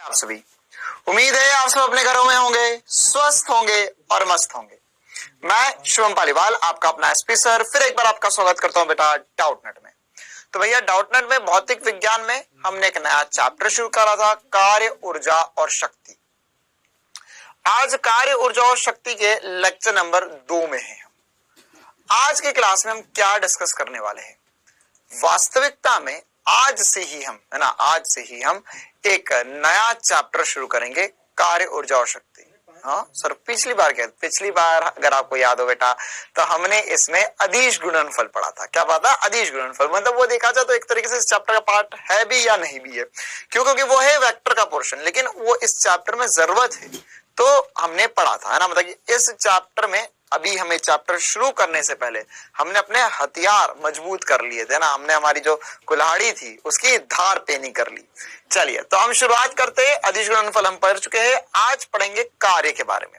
आप सभी, उम्मीद है आप सब अपने घरों में होंगे, स्वस्थ होंगे और मस्त होंगे। मैं शुभम पालीवाल, आपका अपना एसपी सर, फिर एक बार आपका स्वागत करता हूं बेटा डाउटनेट में। तो भैया डाउटनेट में भौतिक विज्ञान में हमने एक नया चैप्टर शुरू करा था, कार्य, ऊर्जा और शक्ति। आज कार्य, ऊर्जा और शक्ति के लेक्चर नंबर 2 में है। आज की क्लास में हम क्या डिस्कस करने वाले हैं? वास्तविकता में आज से ही हम, है ना, आज से ही हम एक नया चैप्टर शुरू करेंगे, कार्य, ऊर्जा और शक्ति। हाँ सर, पिछली बार अगर आपको याद हो बेटा, तो हमने इसमें अदिश गुणनफल पढ़ा था। क्या पढ़ा था? अदिश गुणनफल। मतलब वो देखा जाए तो एक तरीके से इस चैप्टर का पार्ट है भी या नहीं भी है, क्योंकि वो है वेक्टर का पोर्शन, लेकिन वो इस चैप्टर में जरूरत है तो हमने पढ़ा था, है ना। मतलब कि इस चैप्टर में अभी हमें चैप्टर शुरू करने से पहले हमने अपने हथियार मजबूत कर लिए थे ना, हमने हमारी जो कुल्हाड़ी थी उसकी धार पेनी कर ली। चलिए तो हम शुरुआत करते हैं। अदिश गुणनफल हम पढ़ चुके हैं, आज पढ़ेंगे कार्य के बारे में।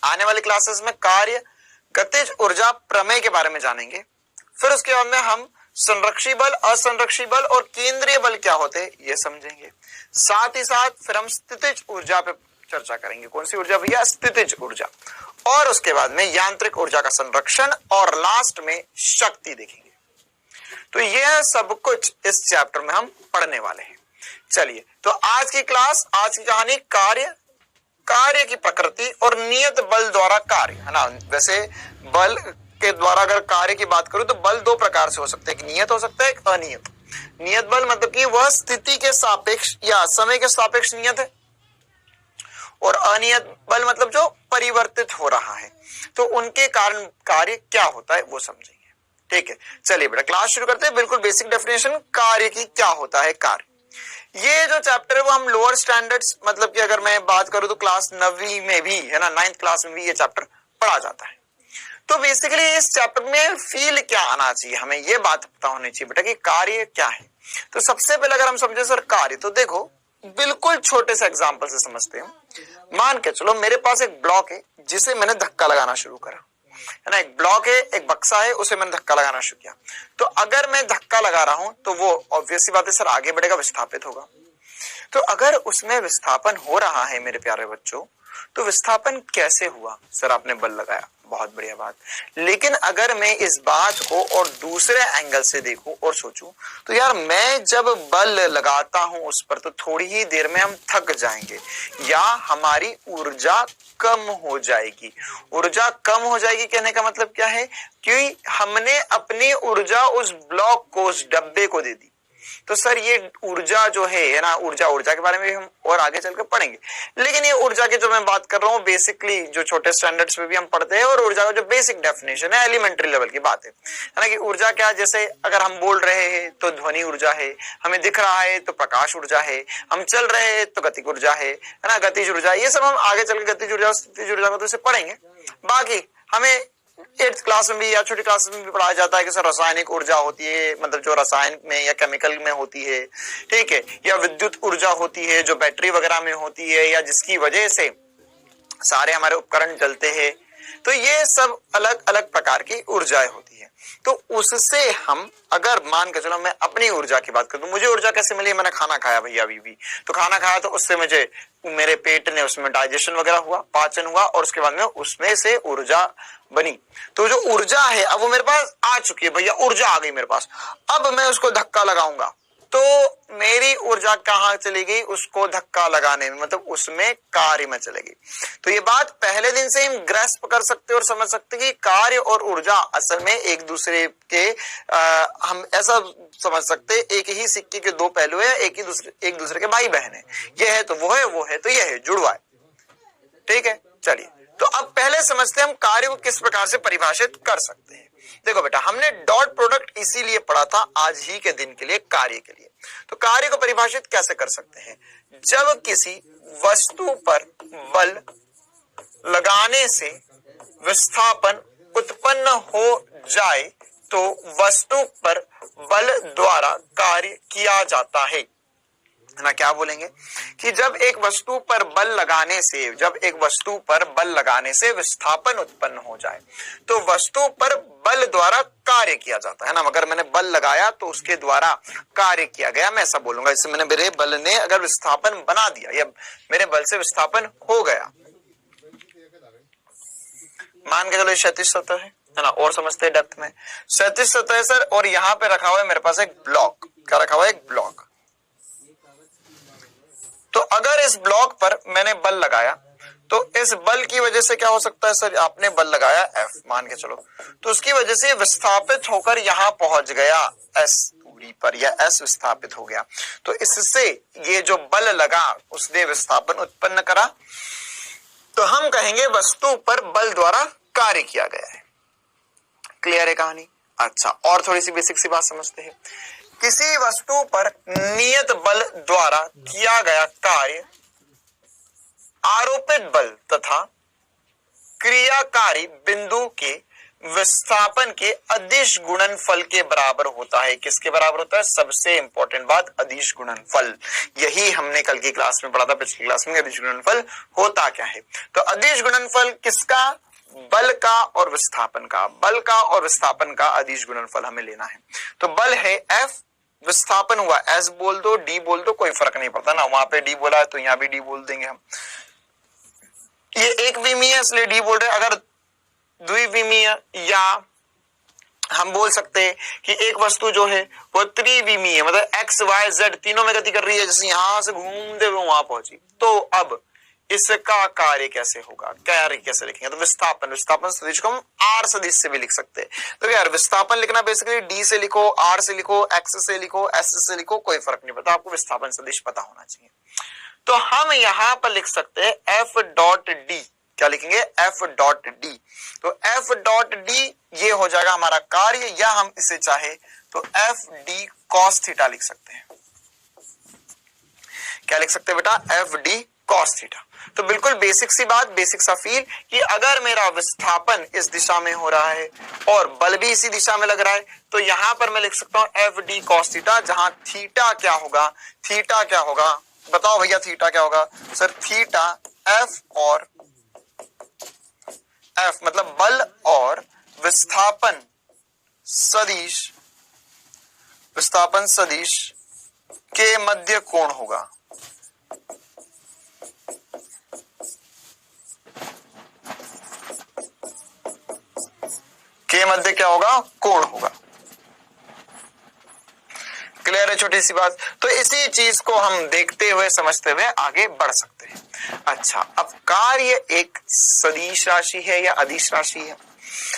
आने वाली क्लासेस में कार्य, गतिज ऊर्जा, प्रमेय के बारे में जानेंगे। फिर उसके बाद में हम संरक्षी बल, असंरक्षी बल और केंद्रीय बल क्या होते हैं ये समझेंगे। साथ ही साथ फिर हम स्थितिज ऊर्जा पे चर्चा करेंगे। कौन सी ऊर्जा भैया? स्थितिज ऊर्जा। और उसके बाद में यांत्रिक ऊर्जा का संरक्षण और लास्ट में शक्ति देखेंगे। तो यह सब कुछ इस चैप्टर में हम पढ़ने वाले हैं। चलिए तो आज की क्लास, आज की कहानी कार्य, कार्य की प्रकृति और नियत बल द्वारा कार्य, है ना। वैसे बल के द्वारा अगर कार्य की बात करूं तो बल दो प्रकार से हो सकते हैं, एक नियत हो सकता है, एक अनियत। नियत बल मतलब कि वह स्थिति के सापेक्ष या समय के सापेक्ष नियत है, और अनियत बल मतलब जो परिवर्तित हो रहा है, तो उनके कारण कार्य क्या होता है वो समझेंगे। ठीक है, चलिए बेटा क्लास शुरू करते हैं। बिल्कुल बेसिक डेफिनेशन कार्य की, क्या होता है कार्य। ये जो चैप्टर है वो हम लोअर स्टैंडर्ड्स, मतलब कि अगर मैं बात करूं तो क्लास 9वीं में भी, है ना, 9th क्लास में भी ये चैप्टर पढ़ा जाता है। तो बेसिकली इस चैप्टर में फील क्या आना चाहिए, हमें ये बात पता होनी चाहिए बेटा कि कार्य क्या है। तो सबसे पहले अगर हम समझे सर कार्य, तो देखो बिल्कुल छोटे से एग्जांपल से समझते हैं। मान के चलो मेरे पास एक ब्लॉक है जिसे मैंने धक्का लगाना शुरू करा, है ना। एक ब्लॉक है, एक बक्सा है, उसे मैंने धक्का लगाना शुरू किया। तो अगर मैं धक्का लगा रहा हूं तो वो ऑब्वियस सी बात है सर आगे बढ़ेगा, विस्थापित होगा। तो अगर उसमें विस्थापन हो रहा है मेरे प्यारे बच्चों, तो विस्थापन कैसे हुआ? सर आपने बल लगाया, बहुत बढ़िया बात। लेकिन अगर मैं इस बात को और दूसरे एंगल से देखूं और सोचूं, तो यार मैं जब बल लगाता हूं उस पर तो थोड़ी ही देर में हम थक जाएंगे या हमारी ऊर्जा कम हो जाएगी। ऊर्जा कम हो जाएगी कहने का मतलब क्या है कि हमने अपनी ऊर्जा उस ब्लॉक को, उस डब्बे को दे दी। तो सर ये ऊर्जा जो है ना, ऊर्जा के बारे में हम और आगे चलकर पढ़ेंगे, लेकिन ये ऊर्जा की जो मैं बात कर रहा हूँ बेसिकली जो छोटे स्टैंडर्ड्स में भी हम पढ़ते हैं, और ऊर्जा का जो बेसिक डेफिनेशन है एलिमेंट्री लेवल की बात है ना, कि ऊर्जा क्या, जैसे अगर हम बोल रहे हैं तो ध्वनि ऊर्जा है, हमें दिख रहा है तो प्रकाश ऊर्जा है, हम चल रहे हैं तो गतिज ऊर्जा है ना, गतिज ऊर्जा। ये सब हम आगे चलकर गतिज ऊर्जा, स्थितिज ऊर्जा को तो इसे पढ़ेंगे। बाकी हमें 8th क्लास में भी या छोटी क्लास में भी पढ़ाया जाता है कि सर रासायनिक ऊर्जा होती है, मतलब जो रसायन में या केमिकल में होती है, ठीक है, या विद्युत ऊर्जा होती है जो बैटरी वगैरह में होती है, या जिसकी वजह से सारे हमारे उपकरण चलते हैं। तो ये सब अलग अलग प्रकार की ऊर्जाएं होती है। तो उससे हम अगर मान के चलो मैं अपनी ऊर्जा की बात करूं, मुझे ऊर्जा कैसे मिली? मैंने खाना खाया भैया अभी भी, तो खाना खाया तो उससे मुझे, मेरे पेट ने, उसमें डाइजेशन वगैरह हुआ, पाचन हुआ, और उसके बाद में उसमें से ऊर्जा बनी। तो जो ऊर्जा है अब वो मेरे पास आ चुकी है भैया, ऊर्जा आ गई मेरे पास। अब मैं उसको धक्का लगाऊंगा तो मेरी ऊर्जा कहां चली गई? उसको धक्का लगाने में, मतलब उसमें कार्य में चलेगी। तो ये बात पहले दिन से हम ग्रैस्प कर सकते और समझ सकते कि कार्य और ऊर्जा असल में एक दूसरे के हम ऐसा समझ सकते एक ही सिक्के के दो पहलू है, एक दूसरे के भाई बहन है। ये है तो वो है, वो है तो ये है, जुड़वा है। ठीक है, चलिए तो अब पहले समझते हैं हम कार्य को किस प्रकार से परिभाषित कर सकते हैं। देखो बेटा हमने डॉट प्रोडक्ट इसीलिए पढ़ा था आज ही के दिन के लिए, कार्य के लिए। तो कार्य को परिभाषित कैसे कर सकते हैं? जब किसी वस्तु पर बल लगाने से विस्थापन उत्पन्न हो जाए तो वस्तु पर बल द्वारा कार्य किया जाता है। है ना, क्या बोलेंगे कि जब एक वस्तु पर बल लगाने से विस्थापन उत्पन्न हो जाए तो वस्तु पर बल द्वारा कार्य किया जाता है ना। अगर मैंने बल लगाया तो उसके द्वारा कार्य किया गया, मैं ऐसा बोलूंगा। इससे मैंने मेरे बल ने अगर विस्थापन बना दिया या मेरे बल से विस्थापन हो गया, मान के चलो क्षैतिज सतह है ना, और समझते हैं डेप्थ में। क्षैतिज सतह है सर, और यहाँ पे रखा हुआ है मेरे पास एक ब्लॉक। क्या रखा हुआ है? एक ब्लॉक। तो अगर इस ब्लॉक पर मैंने बल लगाया तो इस बल की वजह से क्या हो सकता है सर? आपने बल लगाया F मान के चलो, तो उसकी वजह से विस्थापित होकर यहां पहुंच गया S दूरी पर, या S विस्थापित हो गया। तो इससे ये जो बल लगा उसने विस्थापन उत्पन्न करा, तो हम कहेंगे वस्तु पर बल द्वारा कार्य किया गया है। क्लियर है कहानी? अच्छा, और थोड़ी सी बेसिक सी बात समझते हैं। किसी वस्तु पर नियत बल द्वारा किया गया कार्य आरोपित बल तथा क्रियाकारी बिंदु के विस्थापन के अदिश गुणनफल के बराबर होता है। किसके बराबर होता है? सबसे इंपॉर्टेंट बात, अदिश गुणनफल। यही हमने कल की क्लास में पढ़ा था, पिछली क्लास में। अदिश गुणनफल होता क्या है? तो अदिश गुणनफल किसका? बल का और विस्थापन का। बल का और विस्थापन का अदिश गुणनफल हमें लेना है। तो बल है F, विस्थापन हुआ S बोल दो, D बोल दो, कोई फर्क नहीं पड़ता ना। वहां पे D बोला है तो यहाँ भी D बोल देंगे हम। ये एक विमीय है इसलिए D बोल रहे। अगर द्विविमीय, या हम बोल सकते हैं कि एक वस्तु जो है वो त्रिविमीय, मतलब X, Y, Z तीनों में गति कर रही है, जैसे यहां से घूमते हुए वहां पहुंची, तो अब इसका कार्य कैसे होगा? कार्य कैसे लिखेंगे? तो विस्थापन सदिश को हम R सदिश से भी लिख सकते हैं। तो यार विस्थापन लिखना बेसिकली D से लिखो, R से लिखो, X से लिखो, S से लिखो, कोई फर्क नहीं पड़ता, आपको विस्थापन सदिश पता होना चाहिए। तो हम यहां पर लिख सकते हैं F डॉट D। क्या लिखेंगे? F dot D। तो F डॉट D ये हो जाएगा हमारा कार्य, या हम इसे चाहे तो FD cos थीटा लिख सकते हैं। क्या लिख सकते हैं बेटा? FD cos theta. तो बिल्कुल बेसिक सी बात, बेसिक सा फील कि अगर मेरा विस्थापन इस दिशा में हो रहा है और बल भी इसी दिशा में लग रहा है, तो यहां पर मैं लिख सकता हूं FD cos थीटा, जहां थीटा क्या होगा? थीटा क्या होगा? बताओ भैया, थीटा क्या होगा? सर थीटा F और F मतलब बल और विस्थापन सदिश के मध्य कोण होगा। के मध्य क्या होगा? कोण होगा। क्लियर है छोटी सी बात? तो इसी चीज को हम देखते हुए समझते हुए आगे बढ़ सकते हैं। अच्छा, अब कार्य एक सदिश राशि है या अदिश राशि है?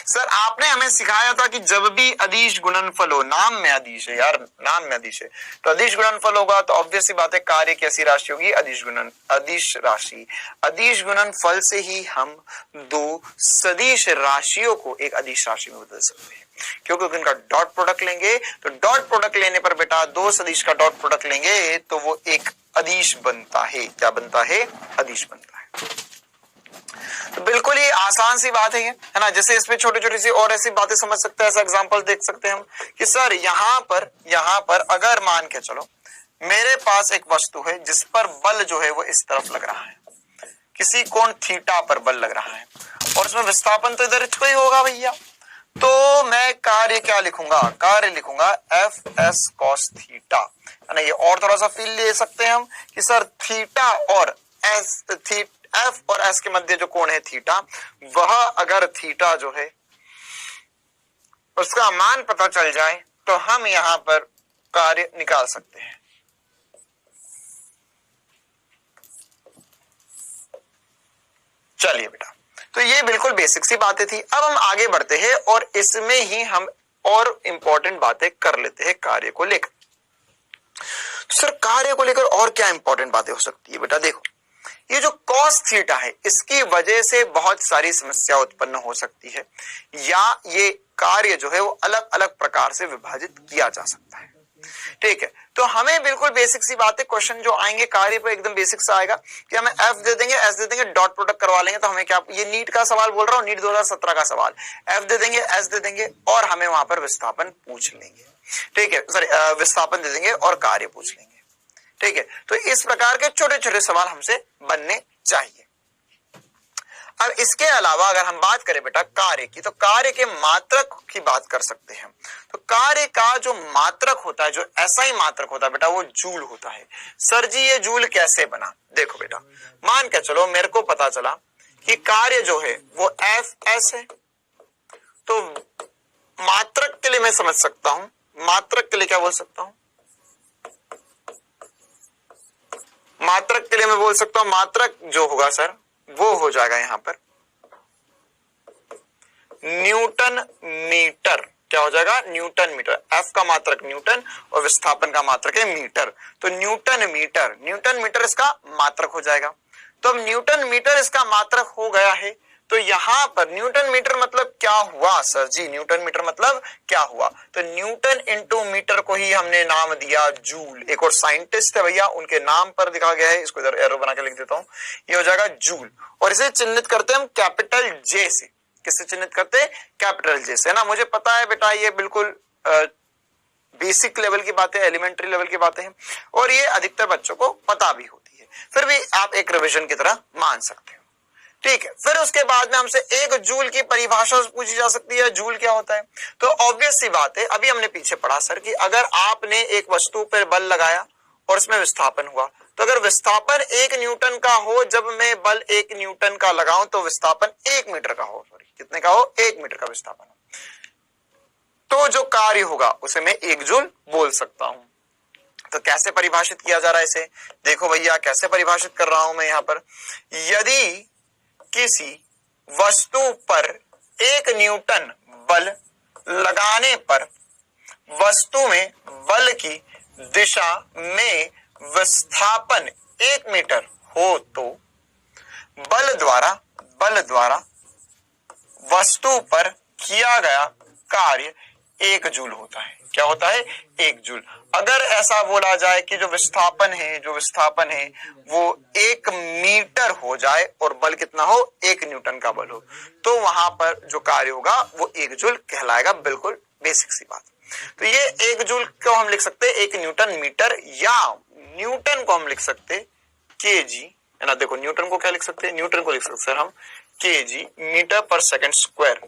सर आपने हमें सिखाया था कि जब भी अदिश गुणनफल हो, नाम में अदिश है यार, नाम में अदिश है, तो अदिश गुणनफल होगा तो ऑब्वियस सी बात है कार्य कैसी राशि होगी? अदिश राशि। अदिश गुणनफल से ही हम दो सदिश राशियों को एक अदिश राशि में बदल सकते हैं, क्योंकि उनका डॉट प्रोडक्ट लेंगे तो डॉट प्रोडक्ट लेने पर बेटा दो सदिश का डॉट प्रोडक्ट लेंगे तो वो एक अदिश बनता है। क्या बनता है? अदिश बनता है। तो बिल्कुल ही आसान सी बात है ये, है ना। जैसे इसमें छोटी छोटी सी और ऐसी बातें समझ सकते हैं, ऐसा एग्जांपल देख सकते हैं हम कि सर यहां पर अगर मान के चलो मेरे पास एक वस्तु है जिस पर बल जो है वो इस तरफ लग रहा है, किसी कोण थीटा पर बल लग रहा है, और उसमें विस्थापन तो इधर ही होगा भैया। तो मैं कार्य क्या लिखूंगा? कार्य लिखूंगा FS cos थीटा, है ना। ये और थोड़ा सा फील ले सकते हैं हम कि सर थीटा और F और S के मध्य जो कोण है थीटा, वह अगर थीटा जो है उसका मान पता चल जाए तो हम यहां पर कार्य निकाल सकते हैं। चलिए बेटा, तो ये बिल्कुल बेसिक सी बातें थी। अब हम आगे बढ़ते हैं और इसमें ही हम और इंपॉर्टेंट बातें कर लेते हैं कार्य को लेकर। तो सर कार्य को लेकर और क्या इंपॉर्टेंट बातें हो सकती है? बेटा देखो, ये जो cos थीटा है इसकी वजह से बहुत सारी समस्या उत्पन्न हो सकती है, या ये कार्य जो है वो अलग अलग प्रकार से विभाजित किया जा सकता है। ठीक है, तो हमें बिल्कुल बेसिक सी बात है, क्वेश्चन जो आएंगे कार्य पर एकदम बेसिक सा आएगा कि हमें F दे देंगे, S दे देंगे, डॉट प्रोडक्ट करवा लेंगे। तो हमें क्या, ये नीट का सवाल बोल रहा हूं, नीट 2017 का सवाल, F दे देंगे, S दे देंगे और हमें वहां पर विस्थापन पूछ लेंगे। ठीक है, सॉरी विस्थापन दे देंगे और कार्य पूछ लेंगे। ठीक है, तो इस प्रकार के छोटे छोटे सवाल हमसे बनने चाहिए। अब इसके अलावा अगर हम बात करें बेटा कार्य की, तो कार्य के मात्रक की बात कर सकते हैं। तो कार्य का जो मात्रक होता है, जो एसआई मात्रक होता है बेटा, वो जूल होता है। सर जी ये जूल कैसे बना? देखो बेटा, मान के चलो मेरे को पता चला कि कार्य जो है वो एफ एस है, तो मात्रक के लिए मैं समझ सकता हूं, मात्रक के लिए क्या बोल सकता हूं? मात्रक के लिए मैं बोल सकता हूं, मात्रक जो होगा सर वो हो जाएगा यहां पर न्यूटन मीटर। क्या हो जाएगा? Newton metre. एफ का मात्रक न्यूटन और विस्थापन का मात्रक है मीटर, तो न्यूटन मीटर, न्यूटन मीटर इसका मात्रक हो जाएगा। तो अब न्यूटन मीटर इसका मात्रक हो गया है, तो यहां पर न्यूटन मीटर मतलब क्या हुआ सर जी? न्यूटन मीटर मतलब क्या हुआ? तो न्यूटन इंटू मीटर को ही हमने नाम दिया जूल। एक और साइंटिस्ट है भैया, उनके नाम पर लिखा गया है, इसको इधर एरो बना के लिख देता हूं, ये हो जाएगा जूल। और इसे चिन्हित करते हैं हम कैपिटल जे से। किससे चिन्हित करते हैं? कैपिटल जे से, है ना। मुझे पता है बेटा ये बिल्कुल बेसिक लेवल की बातें, एलिमेंट्री लेवल की बातें हैं, और ये अधिकतर बच्चों को पता भी होती है, फिर भी आप एक रिवीजन की तरह मान सकते हो। ठीक है, फिर उसके बाद में हमसे एक जूल की परिभाषा पूछी जा सकती है, जूल क्या होता है? तो ऑब्वियस सी बात है, अभी हमने पीछे पढ़ा सर कि अगर आपने एक वस्तु पर बल लगाया और उसमें विस्थापन हुआ, तो अगर विस्थापन 1 न्यूटन का हो, जब मैं बल 1 न्यूटन का लगाऊं तो विस्थापन 1 मीटर का हो, सॉरी कितने का हो? 1 मीटर का विस्थापन हो, तो जो कार्य होगा उसे मैं 1 जूल बोल सकता हूं। तो कैसे परिभाषित किया जा रहा है इसे? देखो भैया कैसे परिभाषित कर रहा हूं मैं यहां पर। यदि किसी वस्तु पर 1 न्यूटन बल लगाने पर वस्तु में बल की दिशा में विस्थापन 1 मीटर हो, तो बल द्वारा वस्तु पर किया गया कार्य 1 जूल होता है। क्या होता है? 1 जूल। अगर ऐसा बोला जाए कि जो विस्थापन है वो 1 मीटर हो जाए और बल कितना हो? 1 न्यूटन का बल हो, तो वहां पर जो कार्य होगा वो 1 जूल कहलाएगा। बिल्कुल बेसिक सी बात। तो ये 1 जूल को हम लिख सकते हैं 1 न्यूटन मीटर, या न्यूटन को हम लिख सकते केजी, है ना। देखो न्यूटन को क्या लिख सकते हैं? न्यूटन को लिख सकते सर हम केजी, मीटर पर सेकंड स्क्वायर,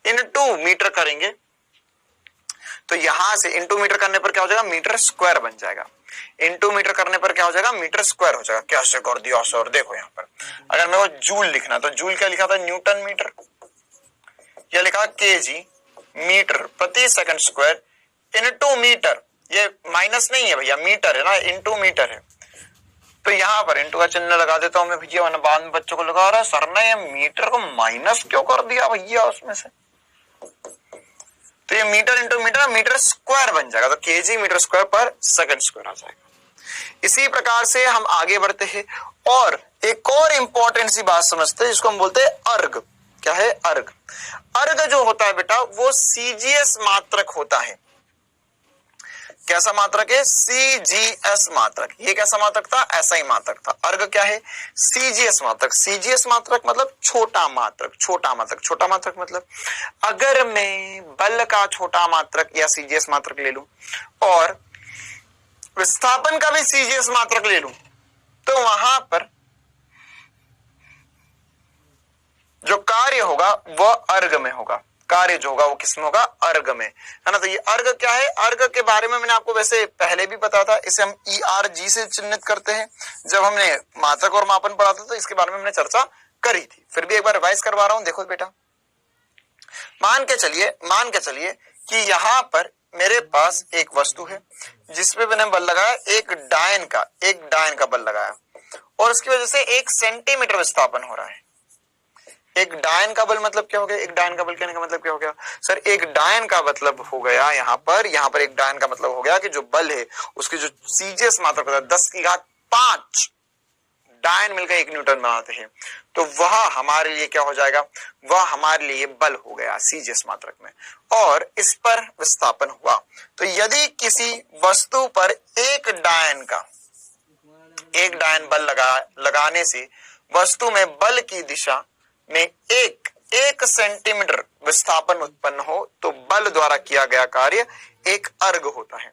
इनटू मीटर करेंगे तो यहां से इनटू मीटर करने पर क्या हो जाएगा? मीटर स्क्वायर बन जाएगा। इनटू मीटर करने पर क्या हो जाएगा? मीटर स्क्वायर हो जाएगा। कैसे कर दिया सर? देखो यहां पर अगर मेरे को जूल लिखना, तो जूल क्या लिखा था? न्यूटन मीटर, यह लिखा केजी मीटर प्रति सेकंड स्क्वायर इनटू मीटर, ये माइनस नहीं है भैया, मीटर है ना, इनटू मीटर है, तो यहां पर इनटू का चिन्ह लगा देता हूं मैं भैया, वरना बाद में बच्चों को लगा रहा है सर ने ये मीटर को माइनस क्यों कर दिया भैया उसमें से। तो ये metre into metre, metre square बन जाएगा, तो केजी मीटर स्क्वायर पर सेकंड स्क्वायर आ जाएगा। इसी प्रकार से हम आगे बढ़ते हैं और एक और इंपॉर्टेंट सी बात समझते हैं, जिसको हम बोलते हैं अर्ग। क्या है? अर्ग। अर्ग जो होता है बेटा वो सीजीएस मात्रक होता है। कैसा मात्रक है? सीजीएस मात्रक। ये कैसा मात्रक था? एसआई मात्रक था। अर्ग क्या है? सीजीएस मात्रक। सीजीएस मात्रक मतलब छोटा मात्रक। छोटा मात्रक, छोटा मात्रक मतलब अगर मैं बल का छोटा मात्रक या सीजीएस मात्रक ले लूं और विस्थापन का भी सीजीएस मात्रक ले लूं, तो वहां पर जो कार्य होगा वह अर्ग में होगा। कार्य जो होगा वो किसमें होगा? अर्ग में, है ना। तो ये अर्ग क्या है? अर्ग के बारे में मैंने आपको वैसे पहले भी बताया था, इसे हम ERG से चिन्हित करते हैं। जब हमने मात्रक और मापन पढ़ा था तो इसके बारे में हमने चर्चा करी थी, फिर भी एक बार रिवाइज करवा रहा हूं। देखो बेटा, मान के चलिए कि यहां पर मेरे पास एक वस्तु है जिसपे मैंने बल लगाया, एक डायन का बल लगाया, और उसकी वजह से 1 सेंटीमीटर विस्थापन हो रहा है। एक डायन का बल मतलब क्या हो गया? एक डायन का बल कहने का मतलब क्या हो गया सर? एक डायन का मतलब हो गया यहाँ पर एक डायन का मतलब हो गया कि जो बल है उसकी जो सीजीएस मात्रक होता है 10⁵ डायन मिलकर 1 न्यूटन बनाते हैं, तो वह हमारे लिए क्या हो जाएगा? वह हमारे लिए बल हो गया सीजीएस मात्रक में, और इस पर विस्थापन हुआ। तो यदि किसी वस्तु पर एक डायन बल लगाने से वस्तु में बल की दिशा में 1 सेंटीमीटर विस्थापन उत्पन्न हो, तो बल द्वारा किया गया कार्य एक अर्ग होता है।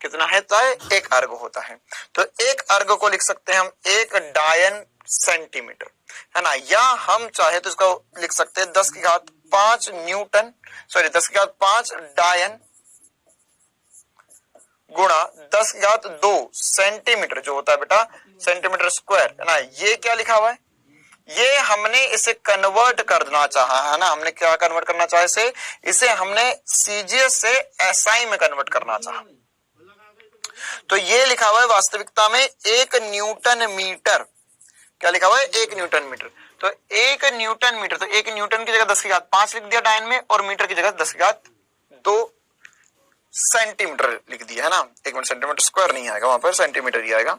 कितना है तो 1 अर्ग होता है। तो 1 अर्ग को लिख सकते हैं हम 1 डायन सेंटीमीटर, है ना, या हम चाहे तो इसको लिख सकते हैं 10 की घात 5 न्यूटन, सॉरी 10 की घात 5 डायन गुणा 10 की घात 2 सेंटीमीटर जो होता है बेटा सेंटीमीटर स्क्वायर, है ना। ये क्या लिखा हुआ है, ये हमने इसे कन्वर्ट करना चाहा, है ना, हमने क्या कन्वर्ट करना चाहा इसे हमने सीजीएस से एसआई में कन्वर्ट करना चाहा। तो ये लिखा हुआ है वास्तविकता में 1 न्यूटन मीटर, क्या लिखा हुआ है 1 न्यूटन मीटर। तो 1 न्यूटन मीटर, तो 1 न्यूटन की जगह 10 की घात 5 लिख दिया डायन में, और मीटर की जगह 10 की घात 2 सेंटीमीटर लिख दिया, है ना। 1 मिनट, सेंटीमीटर स्क्वायर नहीं आएगा वहां पर, सेंटीमीटर ही आएगा।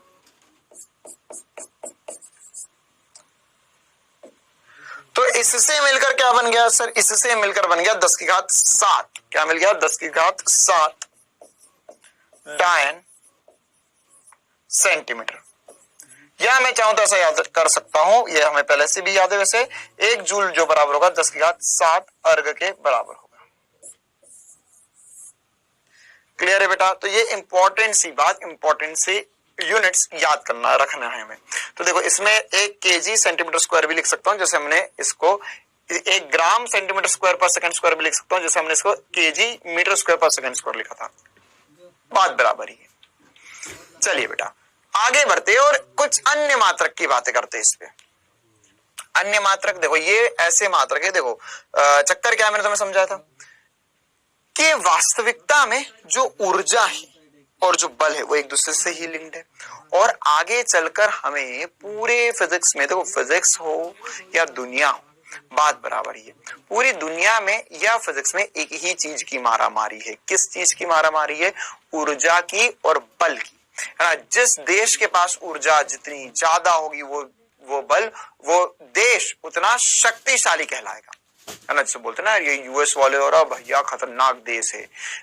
तो इससे मिलकर क्या बन गया सर, इससे मिलकर बन गया 10 की घात 7, क्या मिल गया 10 की घात 7 डायन सेंटीमीटर। या मैं चाहूं तो ऐसा याद कर सकता हूं, यह हमें पहले से भी याद है वैसे, 1 जूल जो बराबर होगा 10 की घात 7 अर्ग के बराबर होगा। क्लियर है बेटा। तो ये इंपॉर्टेंट सी बात, इंपॉर्टेंट सी यूनिट्स याद करना रखना है हमें। तो देखो इसमें 1 केजी सेंटीमीटर स्क्वायर भी लिख सकता हूं, जैसे हमने इसको 1 ग्राम सेंटीमीटर स्क्वायर पर सेकंड स्क्वायर भी लिख सकता हूं, जैसे हमने इसको केजी मीटर स्क्वायर पर सेकंड स्क्वायर लिखा था, बात बराबर ही है। चलिए बेटा आगे बढ़ते और कुछ अन्य मात्रक की बातें करते हैं इस पे। अन्य मात्रक देखो, ये ऐसे मात्रक है, देखो चक्कर क्या मैंने तुम्हें समझाया था कि वास्तविकता में जो ऊर्जा है और जो बल है वो एक दूसरे से ही लिंक्ड है, और आगे चलकर हमें पूरे फिजिक्स में, देखो फिजिक्स हो या दुनिया हो, बात बराबर ही है, पूरी दुनिया में या फिजिक्स में एक ही चीज की मारामारी है। किस चीज की मारामारी है, ऊर्जा की और बल की, है ना। जिस देश के पास ऊर्जा जितनी ज्यादा होगी वो बल, वो देश उतना शक्तिशाली कहलाएगा, है ना। जैसे बोलते ना ये यूएस वाले और भैया खतरनाक देश है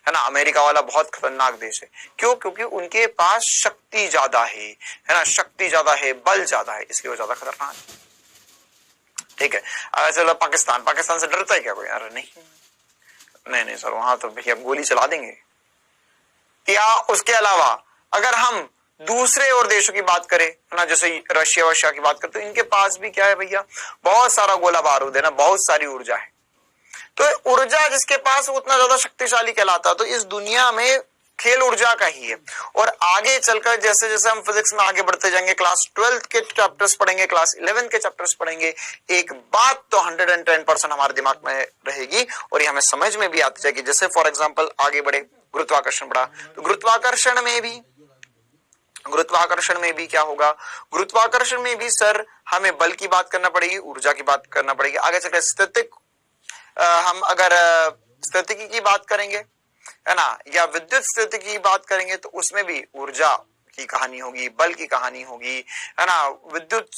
ना, अमेरिका वाला बहुत खतरनाक देश है, क्यों, क्योंकि उनके पास शक्ति ज्यादा है ना, शक्ति ज्यादा है, बल ज्यादा है, इसलिए वो ज्यादा खतरनाक है। ठीक है, चलो पाकिस्तान से डरता है क्या कोई, अरे नहीं सर, वहां तो भैया गोली चला देंगे। या उसके अलावा अगर हम दूसरे और देशों की बात करें, है ना, जैसे रशिया की बात करते हैं, तो इनके पास भी क्या है भैया, बहुत सारा गोला बारूद है ना, बहुत सारी ऊर्जा है। तो ऊर्जा जिसके पास उतना ज्यादा शक्तिशाली कहलाता है। तो इस दुनिया में खेल ऊर्जा का ही है। और आगे चलकर जैसे जैसे हम फिजिक्स में आगे बढ़ते जाएंगे, क्लास 12 के चैप्टर्स पढ़ेंगे, क्लास 11 के चैप्टर्स पढ़ेंगे, एक बात तो 110% हमारे दिमाग में रहेगी और ये हमें समझ में भी आती जाएगी। जैसे फॉर एग्जाम्पल आगे बढ़े, गुरुत्वाकर्षण पढ़ा, तो गुरुत्वाकर्षण में भी क्या होगा, गुरुत्वाकर्षण में भी सर हमें बल की बात करना पड़ेगी, ऊर्जा की बात करना पड़ेगी। आगे चलकर स्थितिक, हम अगर स्थितिकी की बात करेंगे, है ना, या विद्युत स्थिति की बात करेंगे, तो उसमें भी ऊर्जा की कहानी होगी, बल की कहानी होगी, है ना। विद्युत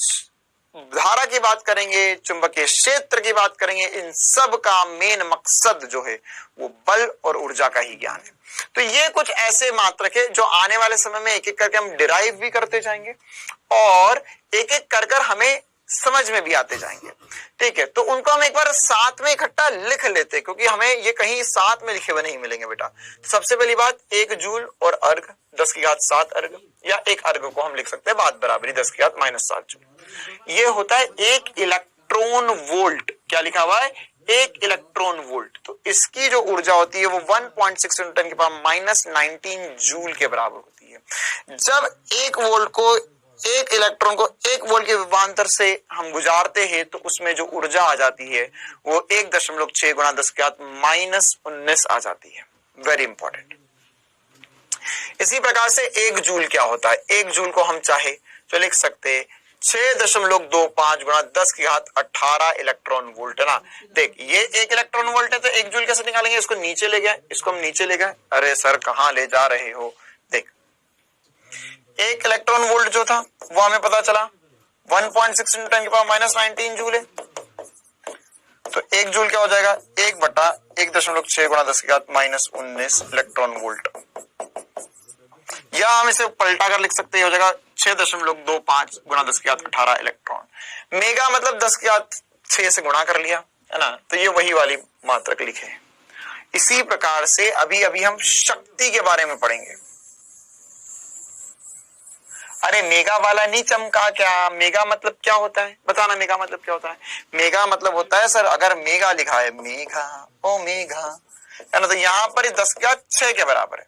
धारा की बात करेंगे, चुंबकीय क्षेत्र की बात करेंगे, इन सब का मेन मकसद जो है वो बल और ऊर्जा का ही ज्ञान है। तो ये कुछ ऐसे मात्रक है जो आने वाले समय में एक एक करके हम डिराइव भी करते जाएंगे और एक एक कर हमें समझ में भी आते जाएंगे। ठीक है, तो उनको हम एक बार साथ में इकट्ठा लिख लेते, क्योंकि हमें ये कहीं साथ में लिखे हुए नहीं मिलेंगे बेटा। सबसे पहली बात, 1 जूल और अर्ग 10 की घात 7 अर्ग, या 1 अर्ग को हम लिख सकते हैं बात बराबरी 10 की घात -7 जूल। ये होता है 1 इलेक्ट्रॉन वोल्ट। क्या लिखा हुआ है, 1 इलेक्ट्रॉन वोल्ट। तो इसकी जो ऊर्जा होती है वो 1.6 × 10⁻19 जूल के बराबर होती है। जब 1 वोल्ट को, 1 इलेक्ट्रॉन को 1 वोल्ट के विभवांतर से हम गुजारते हैं, तो उसमें जो ऊर्जा आ जाती है वो 1.6 × 10⁻19 आ जाती है। Very important. इसी प्रकार से 1 जूल क्या होता है, 1 जूल को हम चाहे तो लिख सकते 6.25 × 10⁻18 इलेक्ट्रॉन वोल्ट, है ना। देख ये 1 इलेक्ट्रॉन वोल्ट है, तो 1 जूल कैसे निकालेंगे, इसको नीचे ले गए, इसको हम नीचे ले गए। अरे सर कहां ले जा रहे हो, देख 1 इलेक्ट्रॉन वोल्ट जो था वो हमें पता चला 1.6 × 10⁻19 जूल है। तो 1 जूल क्या हो जाएगा, 1/1.6 × 10⁻19 इलेक्ट्रॉन वोल्ट। या हम इसे पलटा कर लिख सकते हैं, हो जाएगा 6.25 × 10⁻18 इलेक्ट्रॉन। मेगा मतलब 10⁻6 से गुणा कर लिया, है ना। तो ये वही वाली मात्रक लिखे। इसी प्रकार से अभी हम शक्ति के बारे में पढ़ेंगे। अरे मेगा वाला नहीं चमका क्या? मेगा मतलब क्या होता है बताना, मेगा मतलब क्या होता है? मेगा मतलब होता है सर, अगर मेगा लिखा है मेघा ओ मेघा है ना, तो यहाँ पर 10 का 6 के बराबर है।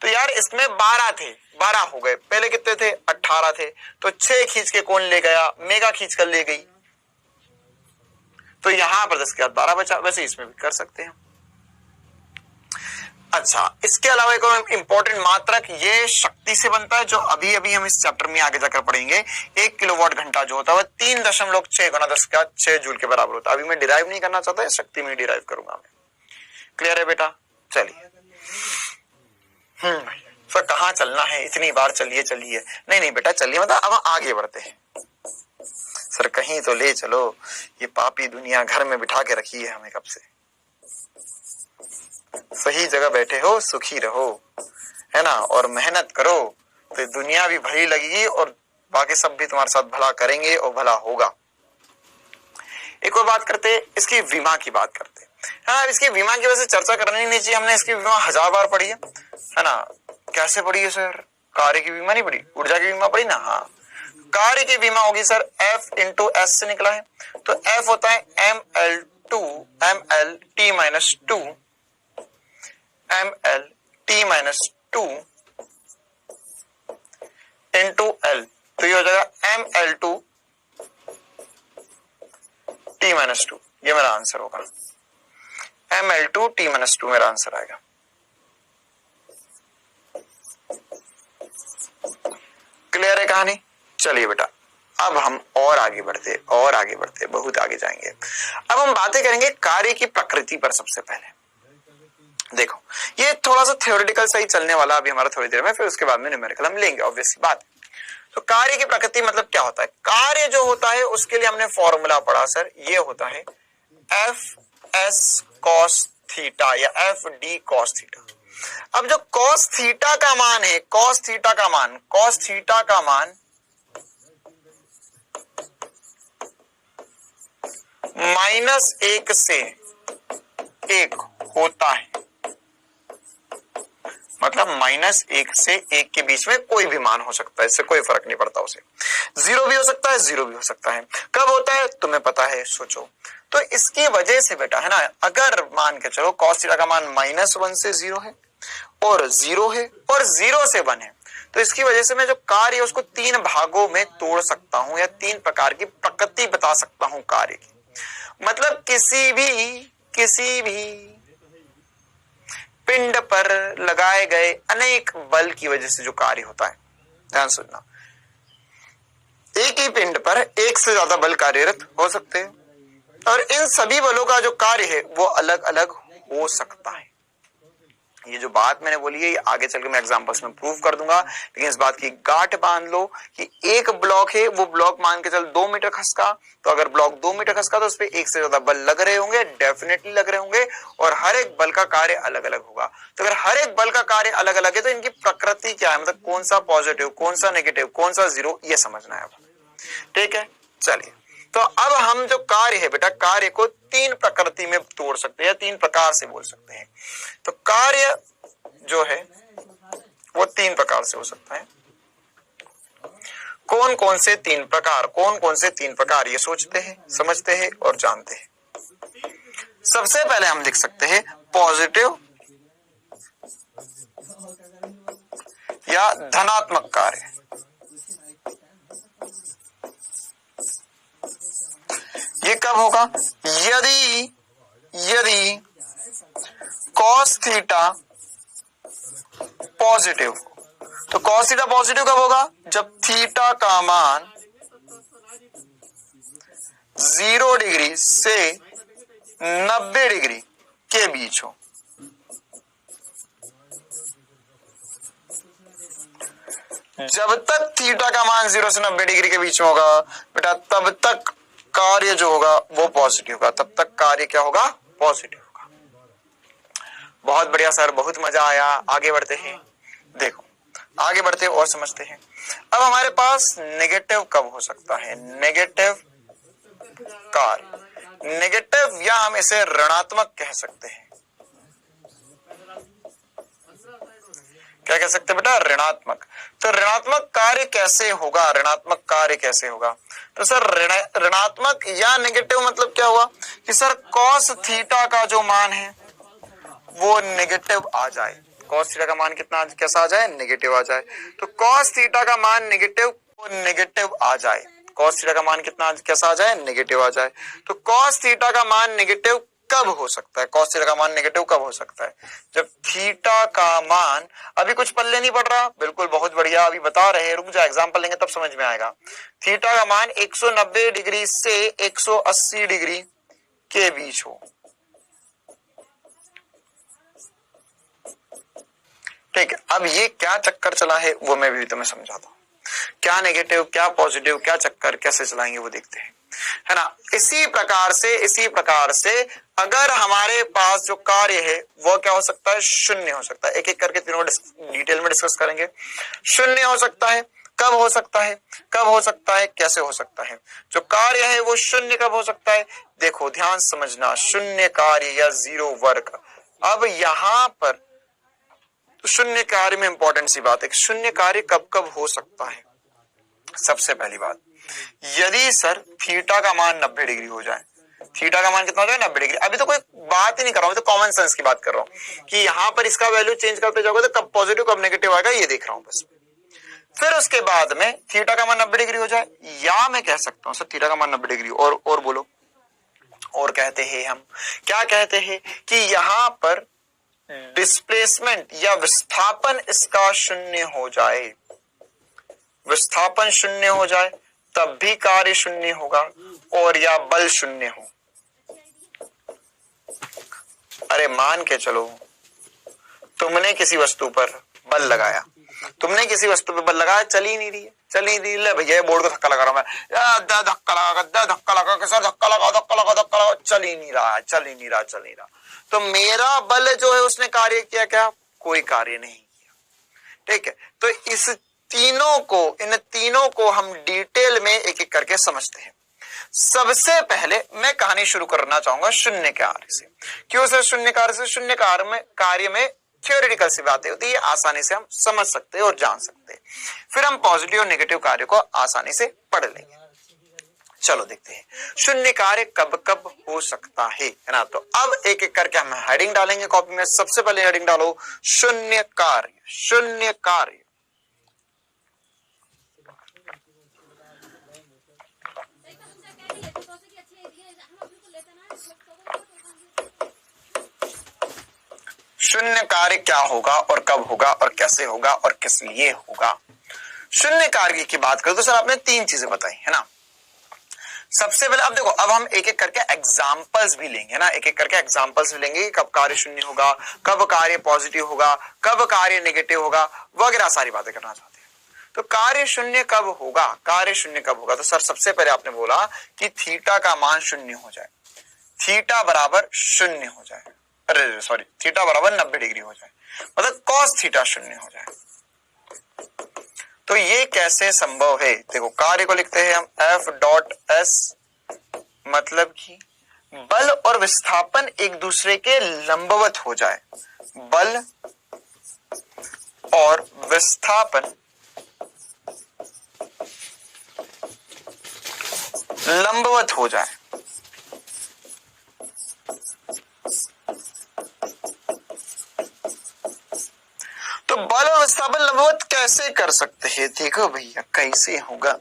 तो यार इसमें 12 थे, 12 हो गए, पहले कितने थे 18 थे, तो 6 खींच के कौन ले गया? मेगा खींच कर ले गई, तो यहां पर 10 के बाद 12 बचा। वैसे इसमें भी कर सकते हैं। अच्छा, इसके अलावा एक और इंपॉर्टेंट मात्रक ये शक्ति से बनता है, जो अभी अभी हम इस चैप्टर में आगे जाकर पढ़ेंगे। 1 किलोवाट घंटा जो होता है 3.6 गुना 10 का 6 जूल के बराबर होता है। अभी मैं डिराइव नहीं करना चाहता, शक्ति में डिराइव करूंगा मैं। क्लियर है बेटा? चलिए। सर कहाँ चलना है, इतनी बार चलिए चलिए। नहीं नहीं बेटा चलिए, मतलब अब आगे बढ़ते हैं। सर कहीं तो ले चलो, ये पापी दुनिया घर में बिठा के रखी है हमें कब से। सही जगह बैठे हो, सुखी रहो, है ना, और मेहनत करो तो दुनिया भी भली लगेगी और बाकी सब भी तुम्हारे साथ भला करेंगे और भला होगा। एक और बात करते, इसकी बीमा की बात करते। हाँ, इसकी बीमा की वजह से चर्चा करनी नहीं चाहिए, हमने इसकी बीमा 1000 बार पढ़ी है ना। कैसे पढ़ी है सर? कार्य की बीमा नहीं पढ़ी, ऊर्जा की बीमा पढ़ी ना। हाँ, कार्य की बीमा होगी सर F इंटू एस से निकला है, तो F होता है ML2 MLT-2 MLT-2 into L, तो ये हो जाएगा ML2 T-2। ये मेरा आंसर होगा, ML2 T-2 मेरा आंसर आएगा। क्लियर है कहानी? चलिए बेटा, अब हम और आगे बढ़ते बहुत आगे जाएंगे। अब हम बातें करेंगे कार्य की प्रकृति पर। सबसे पहले देखो, ये थोड़ा सा थ्योरेटिकल सही चलने वाला अभी हमारा थोड़ी देर में, फिर उसके बाद में न्यूमेरिकल हम लेंगे, ऑब्वियस बात। तो कार्य की प्रकृति मतलब क्या होता है? कार्य जो होता है उसके लिए हमने फॉर्मूला पढ़ा सर, ये होता है FS cos थीटा या FD cos थीटा। अब जो cos थीटा का मान है, cos थीटा का मान -1 से 1 होता है, मतलब -1 से 1 के बीच में कोई भी मान हो सकता है, इससे कोई फर्क नहीं पड़ता। उसे 0 भी हो सकता है, 0 भी हो सकता है। कब होता है तुम्हें पता है, सोचो। तो इसकी वजह से बेटा, है ना, अगर मान के चलो cos थीटा का मान -1 से 0 है और 0 है और 0 से 1 है, तो इसकी वजह से मैं जो कार्य है उसको 3 भागों में तोड़ सकता हूं या 3 प्रकार की प्रकृति बता सकता हूं कार्य की। मतलब किसी भी पिंड पर लगाए गए अनेक बल की वजह से जो कार्य होता है, ध्यान सुनना, एक ही पिंड पर एक से ज्यादा बल कार्यरत हो सकते हैं और इन सभी बलों का जो कार्य है वो अलग अलग हो सकता है। ये जो बात मैंने बोली है ये आगे चलकर मैं एग्जांपल्स में प्रूव कर दूंगा, लेकिन इस बात की गांठ बांध लो कि एक ब्लॉक है, वो ब्लॉक मान के चल 2 मीटर खसका, तो अगर ब्लॉक 2 मीटर खसका तो उस पर एक से ज्यादा बल लग रहे होंगे, डेफिनेटली लग रहे होंगे, और हर एक बल का कार्य अलग अलग होगा। तो अगर हर एक बल का कार्य अलग अलग है तो इनकी प्रकृति क्या है, मतलब कौन सा पॉजिटिव, कौन सा नेगेटिव, कौन सा जीरो, ये समझना है। ठीक है, चलिए। तो अब हम जो कार्य है बेटा, कार्य को 3 प्रकृति में तोड़ सकते हैं, 3 प्रकार से बोल सकते हैं। तो कार्य जो है वो 3 प्रकार से हो सकता है। कौन कौन से 3 प्रकार, ये सोचते हैं, समझते हैं और जानते हैं। सबसे पहले हम लिख सकते हैं पॉजिटिव या धनात्मक कार्य। ये कब होगा? यदि cos थीटा पॉजिटिव, तो cos थीटा पॉजिटिव कब होगा? जब थीटा का मान 0 डिग्री से 90 डिग्री के बीच हो। जब तक थीटा का मान 0 से 90 डिग्री के बीच में होगा बेटा, तब तक कार्य जो होगा वो पॉजिटिव होगा, तब तक कार्य क्या होगा? पॉजिटिव होगा। बहुत बढ़िया सर, बहुत मजा आया। आगे बढ़ते हैं, देखो आगे बढ़ते हैं और समझते हैं। अब हमारे पास नेगेटिव कब हो सकता है? नेगेटिव कार्य, नेगेटिव या हम इसे ऋणात्मक कह सकते हैं। क्या कह सकते हैं बेटा, ऋणात्मक। तो ऋणात्मक कार्य कैसे होगा, ऋणात्मक कार्य कैसे होगा, तो सर ऋणात्मक या नेगेटिव मतलब क्या हुआ कि सर कॉस थीटा का जो मान है वो नेगेटिव आ जाए। कॉस थीटा का मान कितना कैसा आ जाए, नेगेटिव आ जाए। तो कॉस थीटा का मान नेगेटिव आ जाए। कॉस थीटा का मान कितना कैसा आ जाए, नेगेटिव आ जाए। तो कॉस थीटा का मान नेगेटिव कब हो सकता है, कॉस थीटा का मान नेगेटिव कब हो सकता है, जब थीटा का मान, अभी कुछ पल्ले नहीं पड़ रहा, बिल्कुल बहुत बढ़िया, अभी बता रहे हैं, रुक जा एग्जांपल लेंगे तब समझ में आएगा। थीटा का मान 190 डिग्री से 180 डिग्री के बीच हो, ठीक है। अब ये क्या चक्कर चला है वो मैं भी तुम्हें समझाता हूँ, क्या नेगेटिव क्या पॉजिटिव क्या चक्कर कैसे चलाएंगे वो देखते हैं, है ना। इसी प्रकार से अगर हमारे पास जो कार्य है वो क्या हो सकता है, शून्य हो सकता है। एक एक करके तीनों डिटेल में डिस्कस करेंगे। शून्य हो सकता है, कब हो सकता है, कब हो सकता है, कैसे हो सकता है। जो कार्य है वो शून्य कब हो सकता है, देखो ध्यान समझना, शून्य कार्य या जीरो वर्ग। अब यहां पर तो शून्य कार्य में इंपॉर्टेंट सी बात है, शून्य कार्य कब कब हो सकता है। सबसे पहली बात, यदि सर थीटा का मान 90 डिग्री हो जाए, थीटा का मान कितना हो जाए, 90 डिग्री। अभी तो कोई बात ही नहीं कर रहा हूं, तो कॉमन सेंस की बात कर रहा हूं कि यहां पर इसका वैल्यू चेंज करते जाओगे तो कब पॉजिटिव कब नेगेटिव आएगा ये देख रहा हूं बस। फिर उसके बाद में थीटा का मान 90 डिग्री हो जाए, या मैं कह सकता हूं सर थीटा का मान 90 डिग्री और बोलो, और कहते हैं हम क्या कहते हैं कि यहां पर डिस्प्लेसमेंट या विस्थापन इसका शून्य हो जाए, विस्थापन शून्य हो जाए तब भी कार्य शून्य होगा, और या बल शून्य हो। अरे मान के चलो तुमने किसी वस्तु पर बल लगाया, तुमने किसी वस्तु पर बल लगाया, चल ही नहीं रही है, चल ही नहीं रही, भैया बोर्ड को धक्का लगा रहा हूं मैं, धक्का लगा के सर धक्का लगाओ, चल ही नहीं रहा। तो मेरा बल जो है उसने कार्य किया क्या, कोई कार्य नहीं किया, ठीक है। तो इन तीनों को हम डिटेल में एक एक करके समझते हैं। सबसे पहले मैं कहानी शुरू करना चाहूंगा शून्य कार्य से। क्यों सर शून्य कार्य से, शून्य कार्य में थ्योरेटिकल सी बातें होती है, आसानी से हम समझ सकते हैं और जान सकते हैं। फिर हम पॉजिटिव और नेगेटिव कार्य को आसानी से पढ़ लेंगे। चलो देखते हैं शून्य कार्य कब कब हो सकता है ना। तो अब एक एक करके हम हेडिंग डालेंगे कॉपी में। सबसे पहले हेडिंग डालो शून्य कार्य, शून्य कार्य। शून्य कार्य क्या होगा और कब होगा और कैसे होगा और किस लिए होगा। शून्य कार्य की बात करें तो सर आपने तीन चीजें बताई है ना। सबसे पहले अब देखो, अब हम एक एक करके एग्जांपल्स भी लेंगे ना, एक एक करके एग्जांपल्स भी लेंगे कि कब कार्य शून्य होगा, कब कार्य पॉजिटिव होगा, कब कार्य नेगेटिव होगा, वगैरह सारी बातें करना चाहते हैं। तो कार्य शून्य कब होगा, कार्य शून्य कब होगा, तो सर सबसे पहले आपने बोला कि थीटा का मान शून्य हो जाए, थीटा बराबर शून्य हो जाए, अरे सॉरी थीटा बराबर 90 डिग्री हो जाए, मतलब कॉस थीटा शून्य हो जाए। तो ये कैसे संभव है, देखो कार्य को लिखते हैं हम F डॉट S, मतलब कि बल और विस्थापन एक दूसरे के लंबवत हो जाए, बल और विस्थापन लंबवत हो जाए। तो बल और विस्थापन लंबवत कैसे कर सकते हैं, देखो भैया कैसे होगा।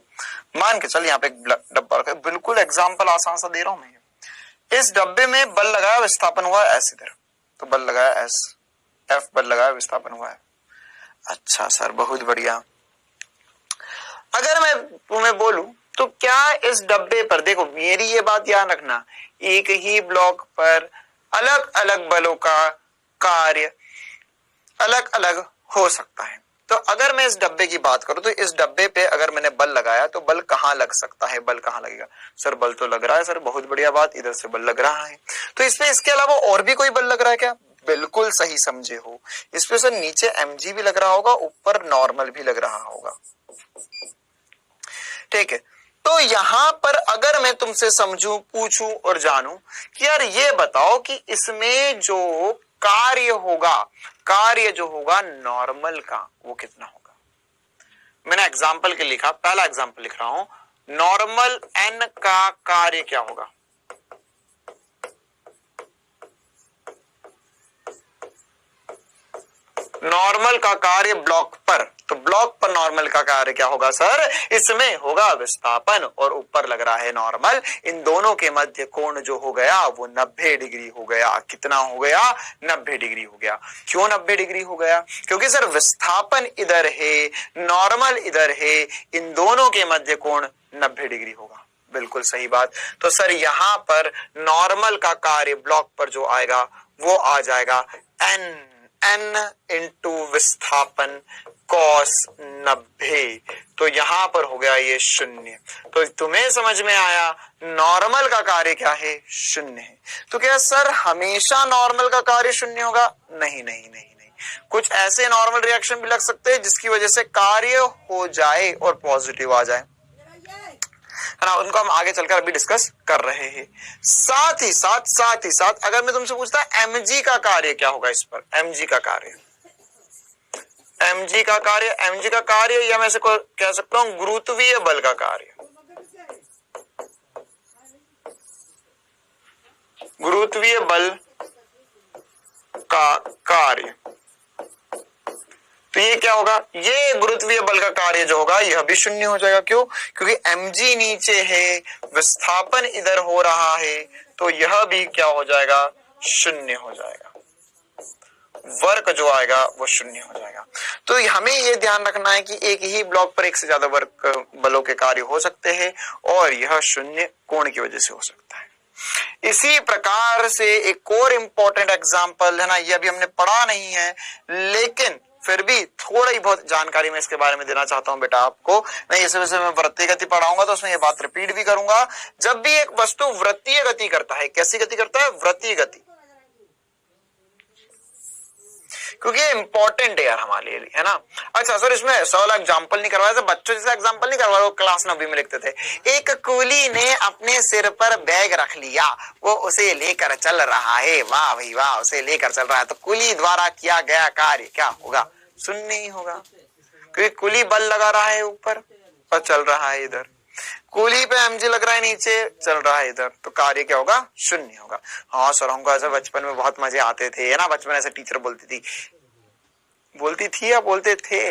मान के चल यहाँ पे एक डब्बा रखा है, बिल्कुल एग्जांपल आसान सा दे रहा हूं मैं। इस डब्बे में बल लगाया विस्थापन हुआ ऐसे इधर, तो बल लगाया S, F बल लगाया विस्थापन हुआ है। अच्छा सर बहुत बढ़िया। अगर मैं तुम्हें बोलूं तो क्या इस डब्बे पर, देखो मेरी ये बात याद रखना, एक ही ब्लॉक पर अलग अलग बलों का कार्य अलग अलग हो सकता है। तो अगर मैं इस डब्बे की बात करूं तो इस डब्बे पे अगर मैंने बल लगाया तो बल कहां लग सकता है, बल कहां लगेगा, सर बल तो लग रहा है, सर बहुत बढ़िया बात, इधर से बल लग रहा है। तो इसमें इसके अलावा और भी कोई बल लग रहा है क्या, बिल्कुल सही समझे हो। इसमें सर नीचे mg भी लग रहा होगा, ऊपर नॉर्मल भी लग रहा होगा, ठीक है। तो यहां पर अगर मैं तुमसे समझूं, पूछूं और जानूं कि यार ये बताओ कि इसमें जो कार्य होगा, कार्य जो होगा नॉर्मल का वो कितना होगा। मैंने एग्जाम्पल के लिखा, पहला एग्जाम्पल लिख रहा हूं, नॉर्मल n का कार्य क्या होगा। नॉर्मल का कार्य ब्लॉक पर, तो ब्लॉक पर नॉर्मल का कार्य क्या होगा सर, इसमें होगा विस्थापन और ऊपर लग रहा है नॉर्मल। इन दोनों के मध्य कोण जो हो गया वो 90 डिग्री हो गया। कितना हो गया, 90 डिग्री हो गया। क्यों 90 डिग्री हो गया, क्योंकि सर विस्थापन इधर है, नॉर्मल इधर है, इन दोनों के मध्य कोण 90 डिग्री होगा। बिल्कुल सही बात। तो सर यहां पर नॉर्मल का कार्य ब्लॉक पर जो आएगा वो आ जाएगा n इंटू विस्थापन cos 90। तो यहां पर हो गया ये 0। तो तुम्हें समझ में आया नॉर्मल का कार्य क्या है, 0 है। तो क्या सर हमेशा नॉर्मल का कार्य 0 होगा, नहीं नहीं नहीं नहीं, कुछ ऐसे नॉर्मल रिएक्शन भी लग सकते हैं जिसकी वजह से कार्य हो जाए और पॉजिटिव आ जाए, है ना, उनको हम आगे चलकर अभी डिस्कस कर रहे हैं। साथ ही साथ अगर मैं तुमसे पूछता mg का कार्य क्या होगा इस पर, mg का कार्य, mg का कार्य या मैं इसे कह सकता हूं गुरुत्वीय बल का कार्य, गुरुत्वीय बल का कार्य। तो ये क्या होगा, ये गुरुत्वीय बल का कार्य जो होगा यह भी 0 हो जाएगा। क्यों, क्योंकि mg नीचे है, विस्थापन इधर हो रहा है, तो यह भी क्या हो जाएगा, 0 हो जाएगा। वर्क जो आएगा वो 0 हो जाएगा। तो हमें ये ध्यान रखना है कि एक ही ब्लॉक पर एक से ज्यादा वर्क बलों के कार्य हो सकते हैं और यह 0 कोण की वजह से हो सकता है। इसी प्रकार से एक और इंपॉर्टेंट एग्जांपल है ना, ये अभी हमने पढ़ा नहीं है लेकिन फिर भी थोड़ी बहुत जानकारी मैं इसके बारे में देना चाहता हूं बेटा आपको। नहीं इस वजह से मैं वृत्तीय गति पढ़ाऊंगा तो उसमें ये बात रिपीट भी करूंगा। जब भी एक वस्तु वृत्तीय गति करता है, कैसी गति करता है, वृत्तीय गति, क्योंकि ये इंपॉर्टेंट है यार हमारे लिए, है ना। अच्छा सर इसमें ऐसा वाला एग्जांपल नहीं करवाया, बच्चों जैसा एग्जांपल नहीं करवाया, वो क्लास 9वीं में लिखते थे। एक कूली ने अपने सिर पर बैग रख लिया, वो उसे लेकर चल रहा है, वाह भाई वाह, उसे लेकर चल रहा है। तो कुली द्वारा किया गया कार्य क्या होगा, 0 ही होगा, क्योंकि कुली बल लगा रहा है ऊपर और चल रहा है इधर, कुली पे mg लग रहा है नीचे, चल रहा है इधर, तो कार्य क्या होगा, 0 होगा। हाँ सर हमको ऐसे बचपन में बहुत मजे आते थे, है ना, बचपन ऐसे टीचर बोलती थी या बोलते थे,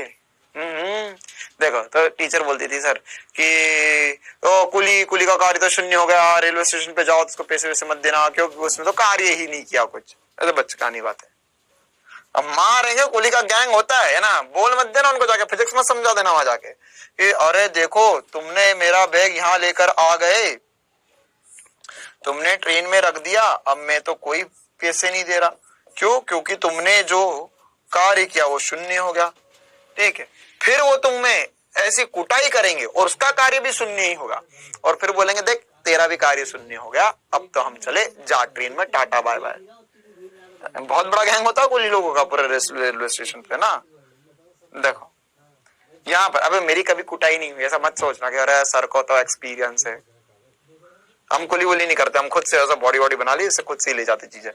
देखो तो टीचर बोलती थी सर कि ओ कुली का कार्य तो 0 हो गया, रेलवे स्टेशन पे जाओ तो उसको पैसे वैसे मत देना क्योंकि उसने तो कार्य ही नहीं किया कुछ, ऐसे बचकानी बात है। अब मारेंगे, कुली का गैंग होता है ना, बोल मत देना उनको, जाके फिजिक्स मत समझा देना वहां जाके कि अरे देखो तुमने मेरा बैग यहाँ लेकर आ गए, तुमने ट्रेन में रख दिया, अब मैं तो कोई पैसे नहीं दे रहा। क्यों, क्योंकि तुमने जो कार्य किया वो 0 हो गया, ठीक है। फिर वो तुम्हें ऐसी कुटाई करेंगे और उसका कार्य भी 0 ही होगा और फिर बोलेंगे देख तेरा भी कार्य 0 हो गया, अब तो हम चले जा ट्रेन में, टाटा बाय बाय। बहुत बड़ा गैंग होता है कुली लोगों का पूरे रेलवे स्टेशन पे ना। देखो यहाँ पर, अबे मेरी कभी कुटाई नहीं हुई, ऐसा मत सोचना कि अरे सर को तो एक्सपीरियंस है, हम कुली वुली नहीं करते, हम खुद से ऐसा बॉडी वॉडी बना ली, इससे खुद से ले जाते चीजें।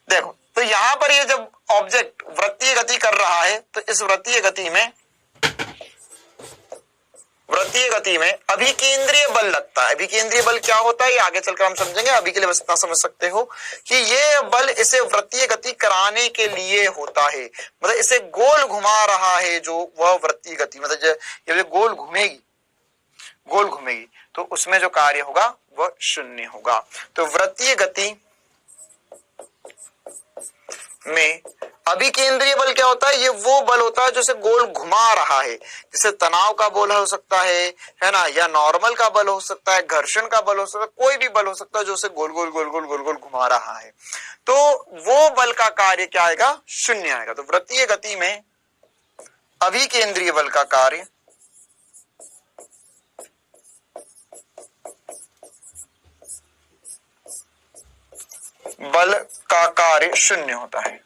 देखो तो यहाँ पर ये जब ऑब्जेक्ट वृत्तीय गति कर रहा है तो इस वृत्तीय गति में अभिकेंद्रीय बल लगता है। अभिकेंद्रीय बल क्या होता है ये आगे चलकर हम समझेंगे, अभी के लिए बस इतना समझ सकते हो कि ये बल इसे वृत्तीय गति कराने के लिए होता है, मतलब इसे गोल घुमा रहा है जो वह वृत्तीय गति, मतलब ये गोल घूमेगी तो उसमें जो कार्य होगा वह 0 होगा। तो वृत्तीय गति में अभिकेंद्रीय बल क्या होता है, ये वो बल होता है जो इसे गोल घुमा रहा है, जैसे तनाव का बल हो सकता है ना, या नॉर्मल का बल हो सकता है, घर्षण का बल हो सकता है, कोई भी बल हो सकता है जो इसे गोल गोल घुमा रहा है, तो वो बल का कार्य क्या आएगा, 0 आएगा। तो वृत्तीय गति में अभिकेंद्रीय बल का कार्य बल का कार्य 0 होता है।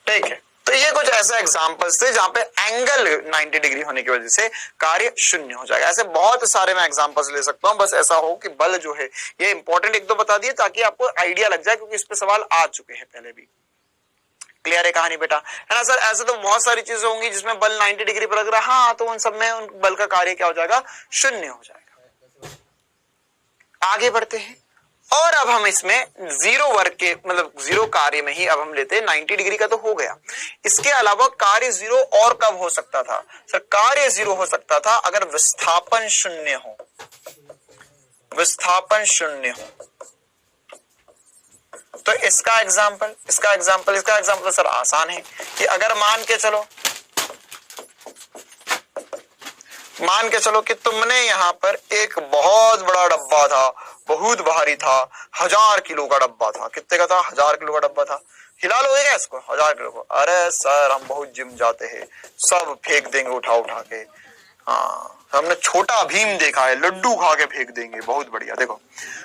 ठीक है, तो ये कुछ ऐसे एग्जांपल्स थे जहां पे एंगल 90 डिग्री होने की वजह से कार्य शून्य हो जाएगा। ऐसे बहुत सारे मैं एग्जांपल्स ले सकता हूं, बस ऐसा हो कि बल जो है ये इंपॉर्टेंट एक दो बता दिए ताकि आपको आइडिया लग जाए, क्योंकि इस पे सवाल आ चुके हैं पहले भी। क्लियर है कहानी बेटा, है ना सर? ऐसे तो बहुत सारी चीजें होंगी जिसमें बल 90 डिग्री पर लग रहा है, हाँ, तो उन सब में उन बल का कार्य क्या हो जाएगा? शून्य हो जाएगा। आगे बढ़ते हैं, और अब हम इसमें जीरो वर्ग के मतलब जीरो कार्य में ही अब हम लेते हैं। 90 डिग्री का तो हो गया, इसके अलावा कार्य जीरो और कब हो सकता था? सर कार्य जीरो हो सकता था अगर विस्थापन शून्य हो, विस्थापन शून्य हो। तो इसका एग्जाम्पल सर आसान है कि अगर मान के चलो कि तुमने यहां पर एक बहुत बड़ा डब्बा था, बहुत भारी था, 1000 किलो का डब्बा था। कितने का था? 1000 किलो का डब्बा था। हिला लोगे क्या इसको? 1000 किलो को? अरे सर हम बहुत जिम जाते हैं, सब फेंक देंगे उठा उठा के। हाँ, हमने छोटा भीम देखा है, लड्डू खा के फेंक देंगे। बहुत बढ़िया। देखो,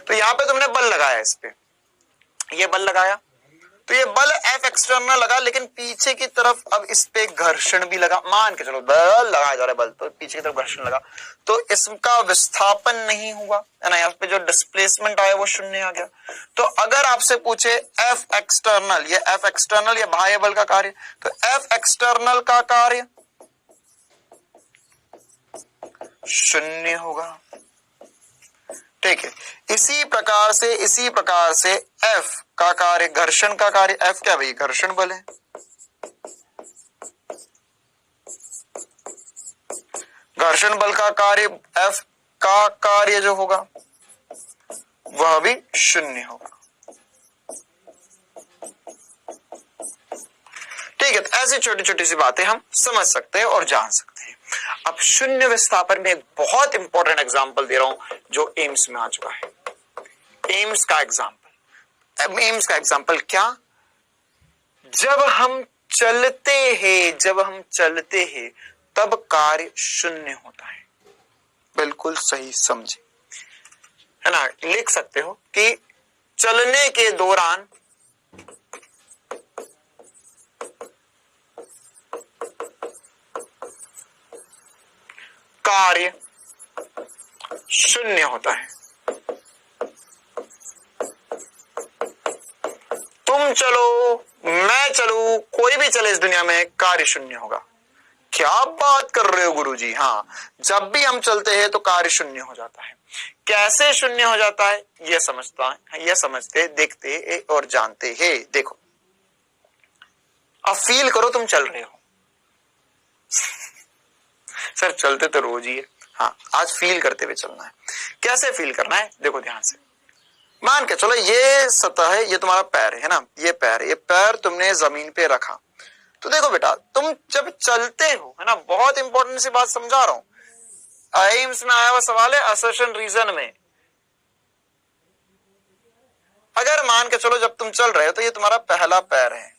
तो यहाँ पे तुमने बल लगाया, इस पे ये बल लगाया, तो ये बल F एक्सटर्नल लगा, लेकिन पीछे की तरफ अब इस पे घर्षण भी लगा। मान के चलो बल लगाया जा रहा है, बल तो पीछे की तरफ घर्षण लगा, तो इसका विस्थापन नहीं हुआ, है ना? यहाँ पे जो डिस्प्लेसमेंट आया वो शून्य आ गया। तो अगर आपसे पूछे F एक्सटर्नल, ये F एक्सटर्नल या बाह्य बल का कार्य, तो F एक्सटर्नल का कार्य शून्य होगा। ठीक है, इसी प्रकार से F का कार्य, घर्षण का कार्य, F क्या भाई? घर्षण बल है। घर्षण बल का कार्य, F का कार्य जो होगा वह भी शून्य होगा। ठीक है, तो ऐसी छोटी छोटी सी बातें हम समझ सकते हैं और जान सकते हैं। अब शून्य विस्थापन में एक बहुत इंपॉर्टेंट एग्जांपल दे रहा हूं जो एम्स में आ चुका है। एम्स का एग्जांपल क्या? जब हम चलते हैं तब कार्य शून्य होता है। बिल्कुल सही समझे, है ना? लिख सकते हो कि चलने के दौरान कार्य शून्य होता है। तुम चलो, मैं चलूं, कोई भी चले इस दुनिया में, कार्य शून्य होगा। क्या बात कर रहे हो गुरुजी? हाँ, जब भी हम चलते हैं तो कार्य शून्य हो जाता है। कैसे शून्य हो जाता है ये समझते, देखते और जानते हैं। देखो, अब फील करो तुम चल रहे हो। सर चलते तो रोज ही है। हाँ, आज फील करते हुए चलना है। कैसे फील करना है? देखो ध्यान से, मान के चलो ये सतह है, ये तुम्हारा पैर है ना, ये पैर तुमने जमीन पे रखा। तो देखो बेटा, तुम जब चलते हो, है ना, बहुत इंपॉर्टेंट सी बात समझा रहा हूं। एम्स में आया हुआ सवाल है असर्शन रीजन में। अगर मान के चलो जब तुम चल रहे हो तो ये तुम्हारा पहला पैर है,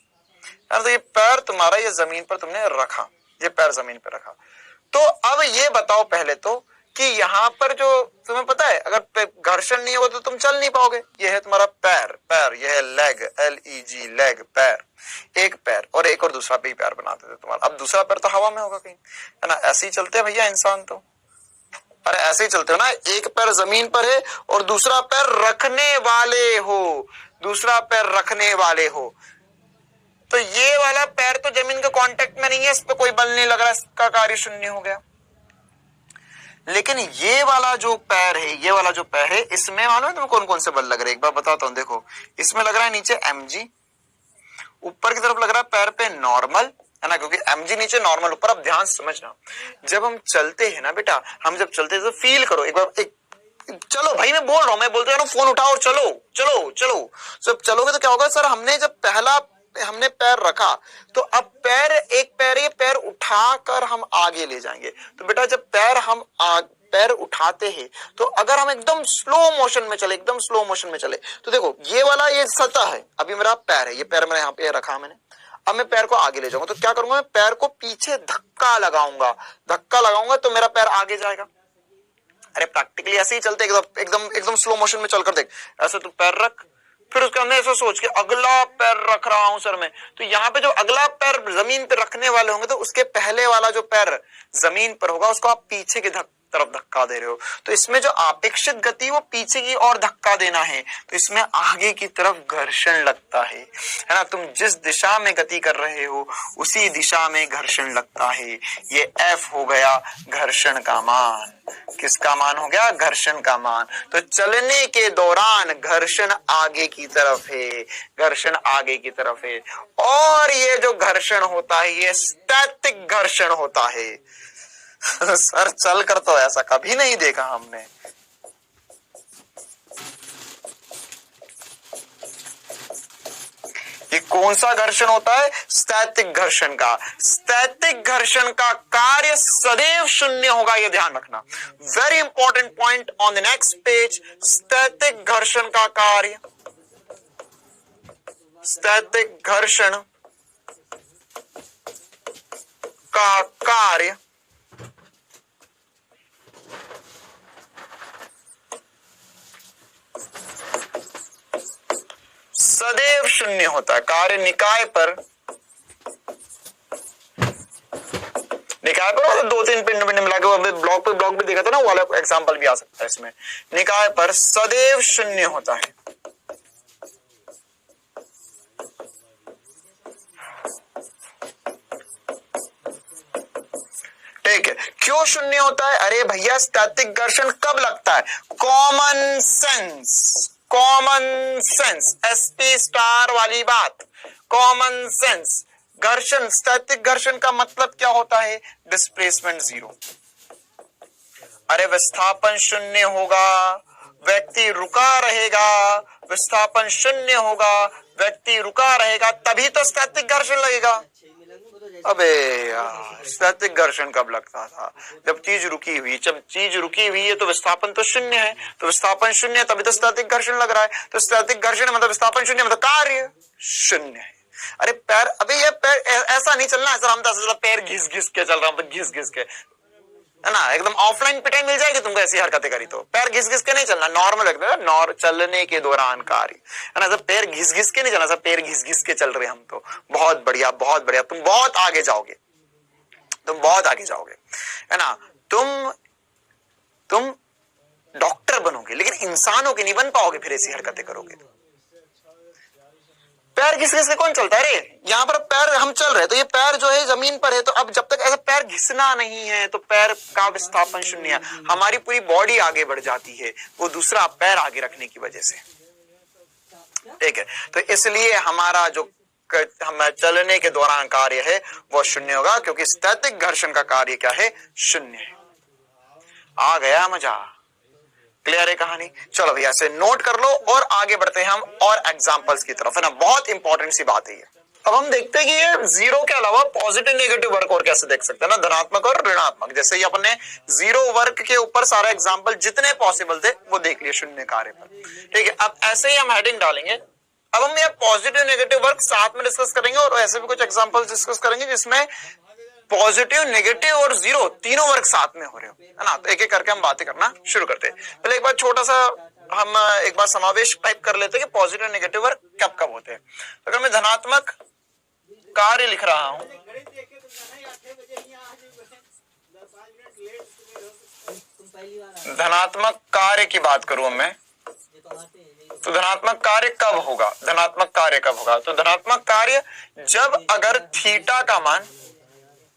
तो ये पैर तुम्हारा, ये जमीन पर तुमने रखा, ये पैर जमीन पर रखा। तो अब ये बताओ पहले तो कि यहां पर जो तुम्हें पता है, अगर घर्षण नहीं होगा तो तुम चल नहीं पाओगे। ये है तुम्हारा पैर, यह है लेग, LEG, लेग, पैर, एक पैर और एक और दूसरा भी पैर बनाते थे तुम्हारा। अब दूसरा पैर तो हवा में होगा कहीं, है ना? ऐसे ही चलते हैं भैया इंसान तो। अरे ऐसे ही चलते हो ना, एक पैर जमीन पर है और दूसरा पैर रखने वाले हो, तो ये वाला पैर तो जमीन के कांटेक्ट में नहीं है, इस पे कोई बल नहीं लग रहा, इसका कार्य शून्य हो गया। लेकिन ये वाला जो पैर है, इसमें मालूम है तुम्हें कौन कौन से बल लग रहे हैं? एक बार बताता हूं। देखो, इसमें लग रहा है नीचे mg, ऊपर की तरफ लग रहा है पैर पे नॉर्मल, है ना, क्योंकि mg नीचे नॉर्मल ऊपर। अब ध्यान से समझना, जब हम चलते हैं ना बेटा, हम जब चलते हैं तो फील करो एक बार, चलो भाई, मैं बोल रहा हूं, मैं बोलते जा रहा हूं, फोन उठाओ और चलो। जब चलोगे तो क्या होगा सर? हमने जब पहला पैर रखा, तो अब एक पैर उठाकर हम आगे ले जाएंगे। तो बेटा जब पैर उठाते हैं, तो अगर हम एकदम स्लो मोशन में चले, तो देखो ये सतह है, अभी मेरा पैर है, ये पैर मैंने यहाँ पे रखा मैंने। अब मैं पैर को आगे ले जाऊंगा, तो क्या करूंगा? मैं पैर को पीछे धक्का लगाऊंगा तो मेरा पैर आगे जाएगा। अरे प्रैक्टिकली ऐसे ही चलते, एकदम स्लो मोशन में चलकर देख। ऐसे तू पैर रख, फिर उसके अंदर ऐसा सोच के अगला पैर रख रहा हूं सर में, तो यहाँ पे जो अगला पैर जमीन पे रखने वाले होंगे तो उसके पहले वाला जो पैर जमीन पर होगा उसको आप पीछे की तरफ धक्का दे रहे हो, तो इसमें जो अपेक्षित गति वो पीछे की ओर धक्का देना है, तो इसमें आगे की तरफ घर्षण लगता है ना। तुम जिस दिशा में गति कर रहे हो उसी दिशा में घर्षण लगता है। ये F हो गया घर्षण का मान। किसका मान हो गया? घर्षण का मान। तो चलने के दौरान घर्षण आगे की तरफ है, घर्षण आगे की तरफ है। और ये जो घर्षण होता है ये स्टैटिक घर्षण होता है। सर चल कर तो ऐसा कभी नहीं देखा हमने। ये कौन सा घर्षण होता है? स्थैतिक घर्षण का। स्थैतिक घर्षण का कार्य सदैव शून्य होगा, ये ध्यान रखना। Very important point on the next page. स्थैतिक घर्षण का कार्य, स्थैतिक घर्षण का कार्य सदैव शून्य होता है। कार्य निकाय पर मतलब 2-3 पिंड मिला के ब्लॉक भी देखा था ना, वो वाला एग्जांपल भी आ सकता है इसमें। निकाय पर सदैव शून्य होता है। ठीक है, क्यों शून्य होता है? अरे भैया स्थैतिक घर्षण कब लगता है? Common sense, common sense, SP star वाली बात, कॉमन सेंस। घर्षण, स्थैतिक घर्षण का मतलब क्या होता है? Displacement zero. अरे विस्थापन शून्य होगा, व्यक्ति रुका रहेगा, विस्थापन शून्य होगा, व्यक्ति रुका रहेगा, तभी तो स्थैतिक घर्षण लगेगा। अबे यार, स्थैतिक घर्षण कब लगता था? जब चीज रुकी हुई। जब चीज रुकी हुई है तो विस्थापन तो शून्य है, तो विस्थापन शून्य है तभी तो स्थैतिक घर्षण लग रहा है। तो स्थैतिक घर्षण मतलब विस्थापन शून्य मतलब कार्य शून्य है। अरे पैर, अबे ये पैर ऐसा नहीं चलना है सर, हम तो पैर घिस घिस के चल रहा हूं, घिस घिस के, है ना। एकदम ऑफलाइन पिटाई मिल जाएगी तुमको ऐसी हरकतें करी तो। पैर घिस घिस के नहीं चलना, नॉर्मल एकदम चलने के दौरान कार्य, है ना। सब पैर घिस घिस के नहीं चलना, सब पैर घिस घिस के चल रहे हम तो। बहुत बढ़िया, बहुत बढ़िया, तुम बहुत आगे जाओगे, तुम बहुत आगे जाओगे, है ना। तुम डॉक्टर बनोगे, लेकिन इंसानों के नहीं बन पाओगे फिर ऐसी हरकतें करोगे तो। पैर घिस घिस के कौन चलता है? अरे यहाँ पर पैर हम चल रहे हैं तो ये पैर जो है जमीन पर है, तो अब जब तक ऐसा पैर घिसना नहीं है तो पैर का विस्थापन शून्य है। हमारी पूरी बॉडी आगे बढ़ जाती है वो दूसरा पैर आगे रखने की वजह से। ठीक है, तो इसलिए हमारा जो हम चलने के दौरान कार्य है वो शून्य होगा, क्योंकि स्थैतिक घर्षण का कार्य क्या है? शून्य है। आ गया मजा? क्लियर है कहानी? चलो भैया इसे नोट कर लो और आगे बढ़ते हैं हम और एग्जांपल्स की तरफ, है ना। बहुत इंपॉर्टेंट सी बात है ये। अब हम देखते हैं कि ये जीरो के अलावा पॉजिटिव नेगेटिव वर्क और कैसे देख सकते हैं ना, धनात्मक और ऋणात्मक। जैसे ही अपने जीरो वर्क के ऊपर सारे एग्जांपल जितने पॉसिबल थे वो देख लिए शून्य कार्य पर। ठीक है, अब ऐसे ही हम हेडिंग डालेंगे। अब हम ये पॉजिटिव नेगेटिव वर्क साथ में डिस्कस करेंगे और ऐसे भी कुछ एग्जांपल डिस्कस करेंगे जिसमें पॉजिटिव, नेगेटिव और जीरो तीनों वर्ग साथ में हो रहे हो, है ना। तो एक एक करके हम बातें करना शुरू करते हैं। पहले एक बार छोटा सा हम एक बार समावेश टाइप कर लेते हैं कि पॉजिटिव नेगेटिव वर्ग कब कब होते हैं। तो अगर मैं धनात्मक कार्य लिख रहा हूं, धनात्मक कार्य की बात करूं मैं, तो धनात्मक कार्य कब होगा? धनात्मक कार्य कब होगा? तो धनात्मक कार्य जब अगर थीटा का मान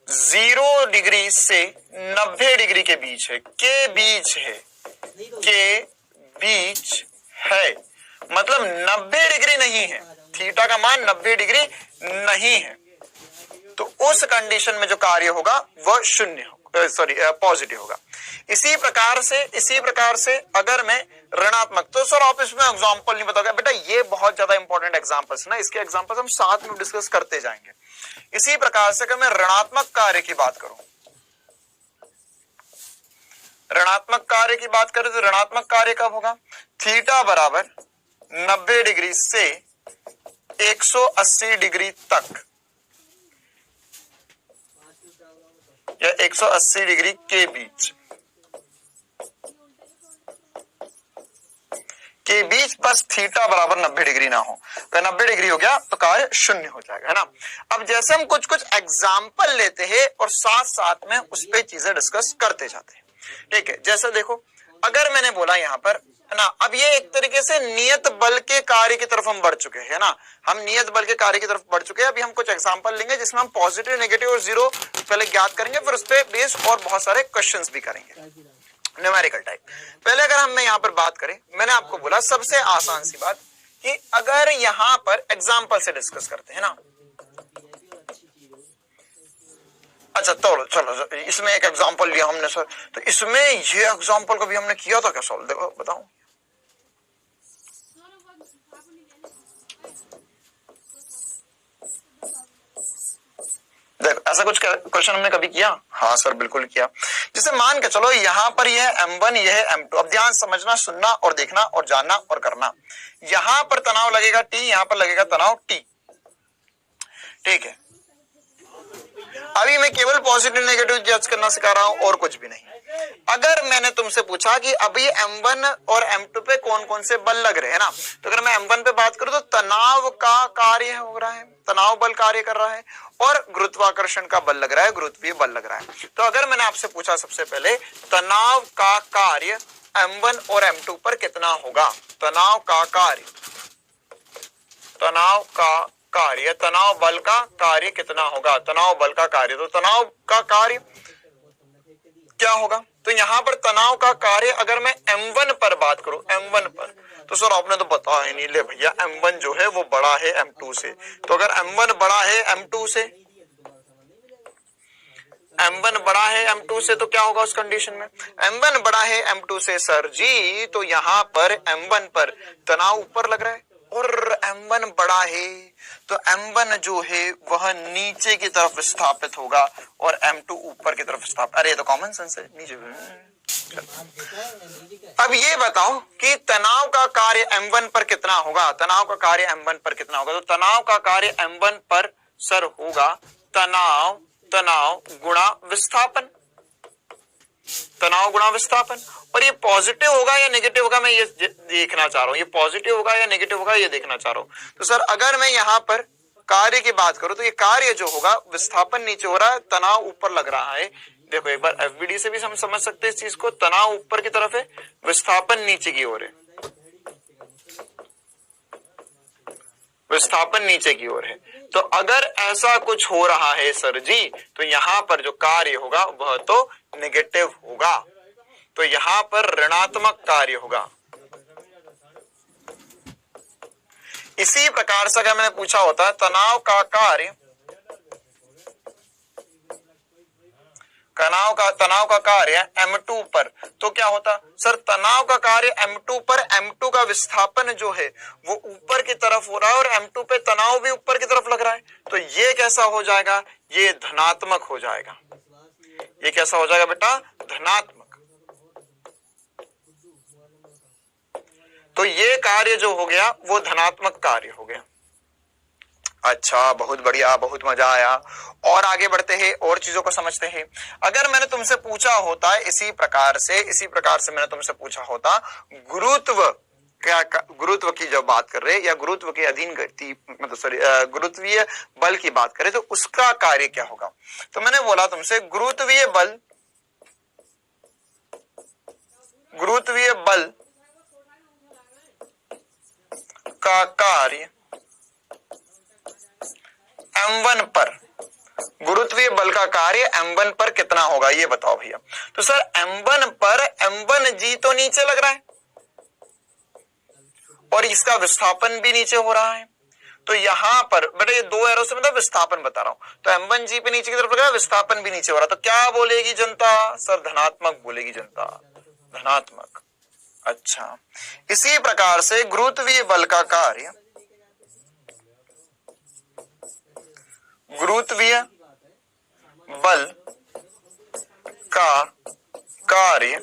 0 डिग्री से 90 डिग्री के बीच है, के बीच है, के बीच है, मतलब 90 डिग्री नहीं है, थीटा का मान 90 डिग्री नहीं है, तो उस कंडीशन में जो कार्य होगा वह शून्य होगा, सॉरी पॉजिटिव होगा। इसी प्रकार से अगर मैं ऋणात्मक, तो सर आप इसमें एग्जांपल नहीं बताओगे बेटा, ये बहुत ज्यादा इंपॉर्टेंट एग्जांपल्स ना, इसके एग्जांपल्स हम साथ में डिस्कस करते जाएंगे। इसी प्रकार से अगर मैं ऋणात्मक कार्य की बात करूं, ऋणात्मक कार्य की बात करें तो ऋणात्मक कार्य कब होगा? थीटा बराबर 90 डिग्री से 180 डिग्री तक या 180 डिग्री के बीच, के बीच बस थीटा बराबर 90 डिग्री ना हो। अगर 90 डिग्री हो गया तो कार्य शून्य हो जाएगा, है ना। अब जैसे हम कुछ कुछ एग्जाम्पल लेते हैं और साथ साथ में उस पर चीजें डिस्कस करते जाते हैं, ठीक है। जैसे देखो, अगर मैंने बोला यहाँ पर, है ना, अब ये एक तरीके से नियत बल के कार्य की तरफ हम बढ़ चुके हैं, ना, हम नियत बल के कार्य की तरफ बढ़ चुके हैं। अभी हम कुछ एग्जांपल लेंगे जिसमें हम पॉजिटिव, नेगेटिव और जीरो पहले ज्ञात करेंगे, फिर उस पर बेस्ड और बहुत सारे क्वेश्चंस भी करेंगे न्यूमेरिकल टाइप। पहले अगर हम यहाँ पर बात करें, मैंने आपको बोला सबसे आसान सी बात कि अगर यहाँ पर एग्जाम्पल से डिस्कस करते हैं ना, अच्छा चलो चलो, इसमें एक एग्जांपल लिया हमने सर, तो इसमें ये एग्जांपल कभी हमने किया था क्या सॉल्व, देखो बताओ। देखो ऐसा कुछ क्वेश्चन हमने कभी किया? हाँ सर बिल्कुल किया। जैसे मान के चलो यहाँ पर यह है M1, यह है M2। अब ध्यान समझना, सुनना और देखना और जानना और करना। यहाँ पर तनाव लगेगा T, यहाँ पर लगेगा तनाव T, ठीक है। अभी मैं केवल पॉजिटिव नेगेटिव जज करना सिखा रहा हूं और कुछ भी नहीं। अगर मैंने तुमसे पूछा कि अभी M1 और M2 पे कौन कौन से बल लग रहे हैं ना, तो अगर मैं M1 पे बात करूं तो तनाव का कार्य हो रहा है, तनाव बल कार्य कर रहा है, और गुरुत्वाकर्षण का बल लग रहा है, गुरुत्वीय बल लग रहा है। तो अगर मैंने आपसे पूछा सबसे पहले तनाव का कार्य M1 और M2 पर कितना होगा, तनाव का कार्य, तनाव का कार्य, तनाव बल का कार्य कितना होगा, तनाव बल का कार्य, तो तनाव का कार्य क्या होगा। तो यहां पर तनाव का कार्य अगर मैं M1 पर बात करूं, M1 पर, तो सर आपने तो बताया ही नहीं, ले भैया M1 जो है वो बड़ा है M2 से, तो अगर M1 बड़ा है M2 से, M1 बड़ा है M2 से, तो क्या होगा उस कंडीशन में, M1 बड़ा है M2 से सर जी, तो यहां पर M1 पर तनाव ऊपर लग रहा है, और M1 बड़ा है तो M1 जो है वह नीचे की तरफ विस्थापित होगा और M2 ऊपर की तरफ विस्थापित। अरे ये तो कॉमन सेंस है, नीचे। अब ये बताओ कि तनाव का कार्य M1 पर कितना होगा, तनाव का कार्य M1 पर कितना होगा, तो तनाव का कार्य M1 पर सर होगा तनाव, तनाव गुणा विस्थापन, तनाव गुणा विस्थापन। और ये पॉजिटिव होगा या नेगेटिव होगा, मैं ये देखना चाह रहा हूं, ये पॉजिटिव होगा या नेगेटिव होगा ये देखना चाह रहा हूं। तो सर अगर मैं यहां पर कार्य की बात करूं तो ये कार्य जो होगा, विस्थापन नीचे हो रहा है, तनाव ऊपर लग रहा है। देखो एक बार एफबीडी से भी हम समझ सकते हैं इस चीज को, तनाव ऊपर की तरफ है, विस्थापन नीचे की ओर है, विस्थापन नीचे की ओर है। तो अगर ऐसा कुछ हो रहा है सर जी, तो यहां पर जो कार्य होगा वह तो नेगेटिव होगा, तो यहां पर ऋणात्मक कार्य होगा। इसी प्रकार से अगर मैंने पूछा होता तनाव का कार्य, तनाव का कार्य M2 पर, तो क्या होता सर, तनाव का कार्य M2 पर, M2 का विस्थापन जो है वो ऊपर की तरफ हो रहा है और M2 पे तनाव भी ऊपर की तरफ लग रहा है, तो ये कैसा हो जाएगा, ये धनात्मक हो जाएगा। ये कैसा हो जाएगा बेटा, धनात्मक। तो ये कार्य जो हो गया वो धनात्मक कार्य हो गया। अच्छा बहुत बढ़िया, बहुत मजा आया। और आगे बढ़ते हैं और चीजों को समझते हैं। अगर मैंने तुमसे पूछा होता इसी प्रकार से मैंने तुमसे पूछा होता गुरुत्व, क्या गुरुत्व की जब बात कर रहे या गुरुत्व के अधीन गति, मतलब सॉरी गुरुत्वीय बल की बात करें तो उसका कार्य क्या होगा, तो मैंने बोला तुमसे गुरुत्वीय बल का कार्य M1 पर, गुरुत्वीय बल का कार्य M1 पर कितना होगा ये बताओ भैया। तो सर M1 पर M1G तो नीचे लग रहा है और इसका विस्थापन भी नीचे हो रहा है, तो यहां पर बेटा ये दो एरो से मतलब विस्थापन बता रहा हूं, तो M1G पे नीचे की तरफ लग रहा है, विस्थापन भी नीचे हो रहा है, तो क्या बोलेगी जनता, सर धनात्मक बोलेगी जनता, धनात्मक। अच्छा इसी प्रकार से गुरुत्वीय बल का कार्य, गुरुत्वीय बल का कार्य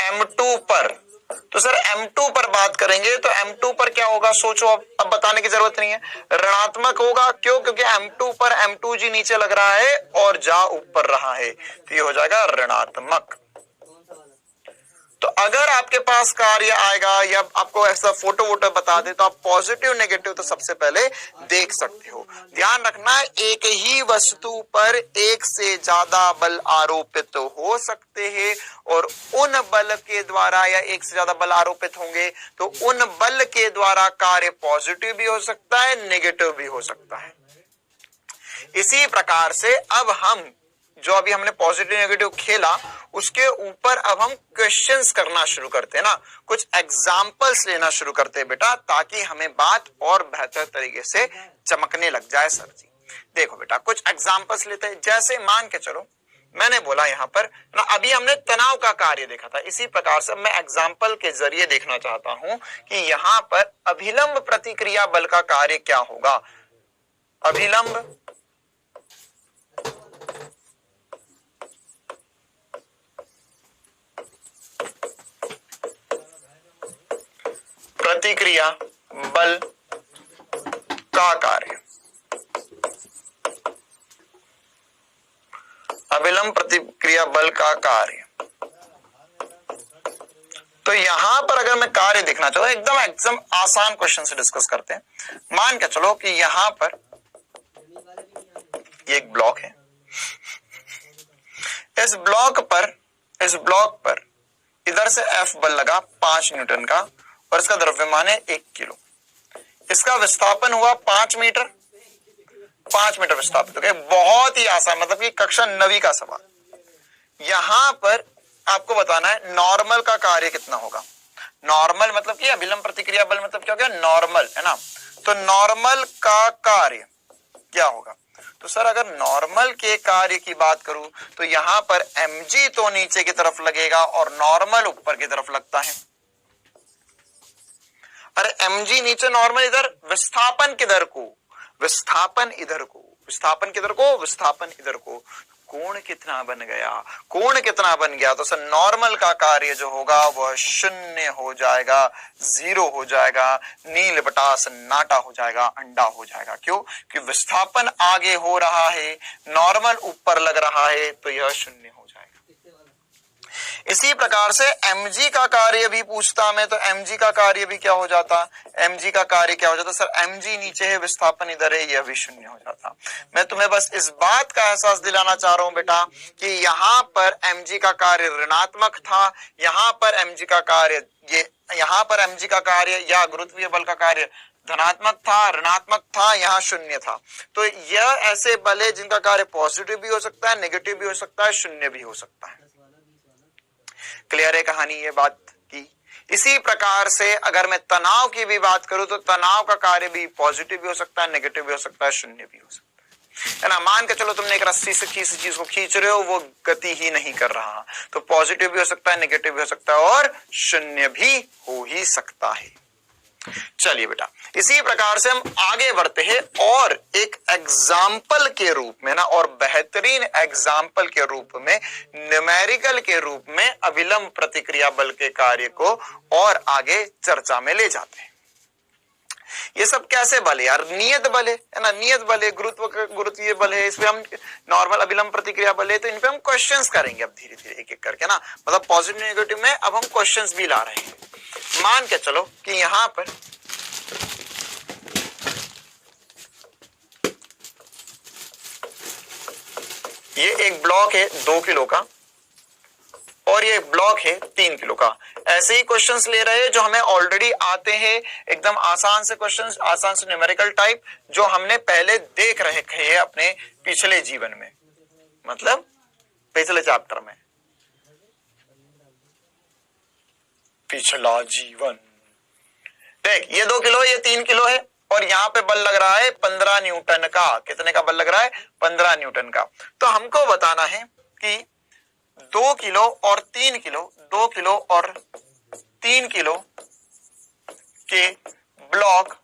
M2 पर, तो सर M2 पर बात करेंगे तो M2 पर क्या होगा सोचो, अब बताने की जरूरत नहीं है, ऋणात्मक होगा। क्यों, क्योंकि M2 पर M2G नीचे लग रहा है और जा ऊपर रहा है, तो ये हो जाएगा ऋणात्मक। तो अगर आपके पास कार्य आएगा या आपको ऐसा फोटो वोटो बता दे तो आप पॉजिटिव नेगेटिव तो सबसे पहले देख सकते हो। ध्यान रखना, एक ही वस्तु पर एक से ज्यादा बल आरोपित हो सकते हैं और उन बल के द्वारा या एक से ज्यादा बल आरोपित होंगे तो उन बल के द्वारा कार्य पॉजिटिव भी हो सकता है, नेगेटिव भी हो सकता है। इसी प्रकार से अब हम जो अभी हमने पॉजिटिव नेगेटिव खेला उसके ऊपर अब हम क्वेश्चंस करना शुरू करते हैं ना, कुछ एग्जांपल्स लेना शुरू करते हैं बेटा, ताकि हमें बात और बेहतर तरीके से चमकने लग जाए। सर जी देखो बेटा कुछ एग्जांपल्स लेते हैं। जैसे मान के चलो मैंने बोला यहां पर ना, अभी हमने तनाव का कार्य देखा था, इसी प्रकार से मैं एग्जाम्पल के जरिए देखना चाहता हूं कि यहां पर अभिलंब प्रतिक्रिया बल का कार्य क्या होगा। अभिलंब प्रतिक्रिया बल का कार्य, अभिलंब प्रतिक्रिया बल का कार्य। तो यहां पर अगर मैं कार्य देखना चाहूं, एकदम आसान क्वेश्चन से डिस्कस करते हैं। मान के चलो कि यहां पर ये एक ब्लॉक है, इस ब्लॉक पर इधर से F बल लगा 5 न्यूटन का और इसका द्रव्यमान है 1 किलो। इसका विस्थापन हुआ 5 मीटर, 5 मीटर विस्थापित हो गया। बहुत ही आसान, मतलब कि कक्षा 9वीं का सवाल। यहां पर आपको बताना है नॉर्मल का कार्य कितना होगा। नॉर्मल मतलब कि अभिलंब प्रतिक्रिया बल मतलब क्या हो गया, नॉर्मल है ना। तो नॉर्मल का कार्य क्या होगा। तो सर अगर नॉर्मल के कार्य की बात करूं तो यहां पर mg तो नीचे की तरफ लगेगा और नॉर्मल ऊपर की तरफ लगता है। अरे mg नीचे, नॉर्मल इधर, विस्थापन किधर को, विस्थापन इधर को, विस्थापन किधर को, विस्थापन इधर को। कोण कितना बन गया, कोण कितना बन गया। तो सर नॉर्मल का कार्य जो होगा वह 0 हो जाएगा, 0 हो जाएगा, नील बटा सन्नाटा हो जाएगा, अंडा हो जाएगा। क्यों, कि विस्थापन आगे हो रहा है, नॉर्मल ऊपर लग रहा है, तो यह 0 हो जाएगा। इसी प्रकार से mg का कार्य भी पूछता मैं, तो mg का कार्य भी क्या हो जाता, mg का कार्य क्या हो जाता। सर mg नीचे है, विस्थापन इधर है, यह भी 0 हो जाता। मैं तुम्हें बस इस बात का एहसास दिलाना चाह रहा हूं बेटा कि यहां पर mg का कार्य ऋणात्मक था, यहां पर mg का कार्य यहां पर mg का कार्य या गुरुत्वीय बल का कार्य धनात्मक था, ऋणात्मक था, यहाँ 0 था। तो यह ऐसे बल है जिनका कार्य पॉजिटिव भी हो सकता है, नेगेटिव भी हो सकता है, 0 भी हो सकता है। क्लियर है कहानी ये बात की। इसी प्रकार से अगर मैं तनाव की भी बात करूं तो तनाव का कार्य भी पॉजिटिव भी हो सकता है, नेगेटिव भी हो सकता है, 0 भी हो सकता है ना। मान के चलो तुमने एक रस्सी से किसी चीज को खींच रहे हो, वो गति ही नहीं कर रहा, तो पॉजिटिव भी हो सकता है, नेगेटिव भी हो सकता है और 0 भी हो ही सकता है। चलिए बेटा इसी प्रकार से हम आगे बढ़ते हैं और एक एग्जाम्पल के रूप में ना, और बेहतरीन एग्जाम्पल के रूप में, न्यूमेरिकल के रूप में अभिलंब प्रतिक्रिया बल के कार्य को और आगे चर्चा में ले जाते हैं। ये सब कैसे बल है यार, नियत बल है ना, नियत बल है, गुरुत्वीय बल है, इसमें हम नॉर्मल अभिलंब प्रतिक्रिया बल है, तो इन पे हम क्वेश्चंस करेंगे अब धीरे धीरे एक एक करके ना, मतलब पॉजिटिव नेगेटिव में अब हम क्वेश्चंस भी ला रहे हैं। मान के चलो कि यहां पर ये एक ब्लॉक है 2 किलो का और ये ब्लॉक है 3 किलो का। ऐसे ही क्वेश्चंस ले रहे हैं जो हमें ऑलरेडी आते हैं, एकदम आसान से क्वेश्चंस, आसान से न्यूमेरिकल टाइप, जो हमने पहले देख रहे हैं अपने पिछले जीवन में, मतलब पिछले चैप्टर में, पिछला जीवन। देख ये 2 किलो, ये 3 किलो है और यहां पे बल लग रहा है 15 न्यूटन का। कितने का बल लग रहा है, 15 न्यूटन का। तो हमको बताना है कि 2 किलो और 3 किलो, 2 किलो और 3 किलो के ब्लॉक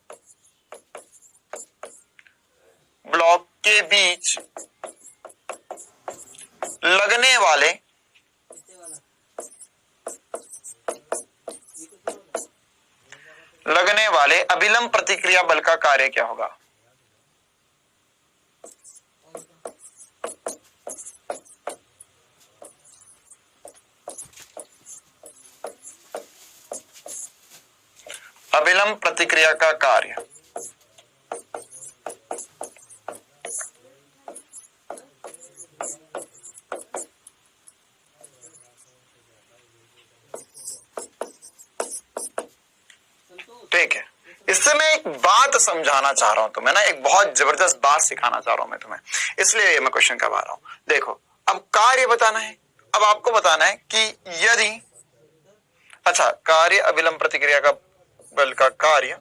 के बीच लगने वाले अभिलंब प्रतिक्रिया बल का कार्य क्या होगा। अविलंब प्रतिक्रिया का कार्य ठीक है। इससे मैं एक बात समझाना चाह रहा हूं तुम्हें ना, एक बहुत जबरदस्त बात सिखाना चाह रहा हूं मैं तुम्हें, इसलिए मैं क्वेश्चन करवा रहा हूं। देखो अब कार्य बताना है, अब आपको बताना है कि यदि, अच्छा कार्य अविलंब प्रतिक्रिया का बल का कार्य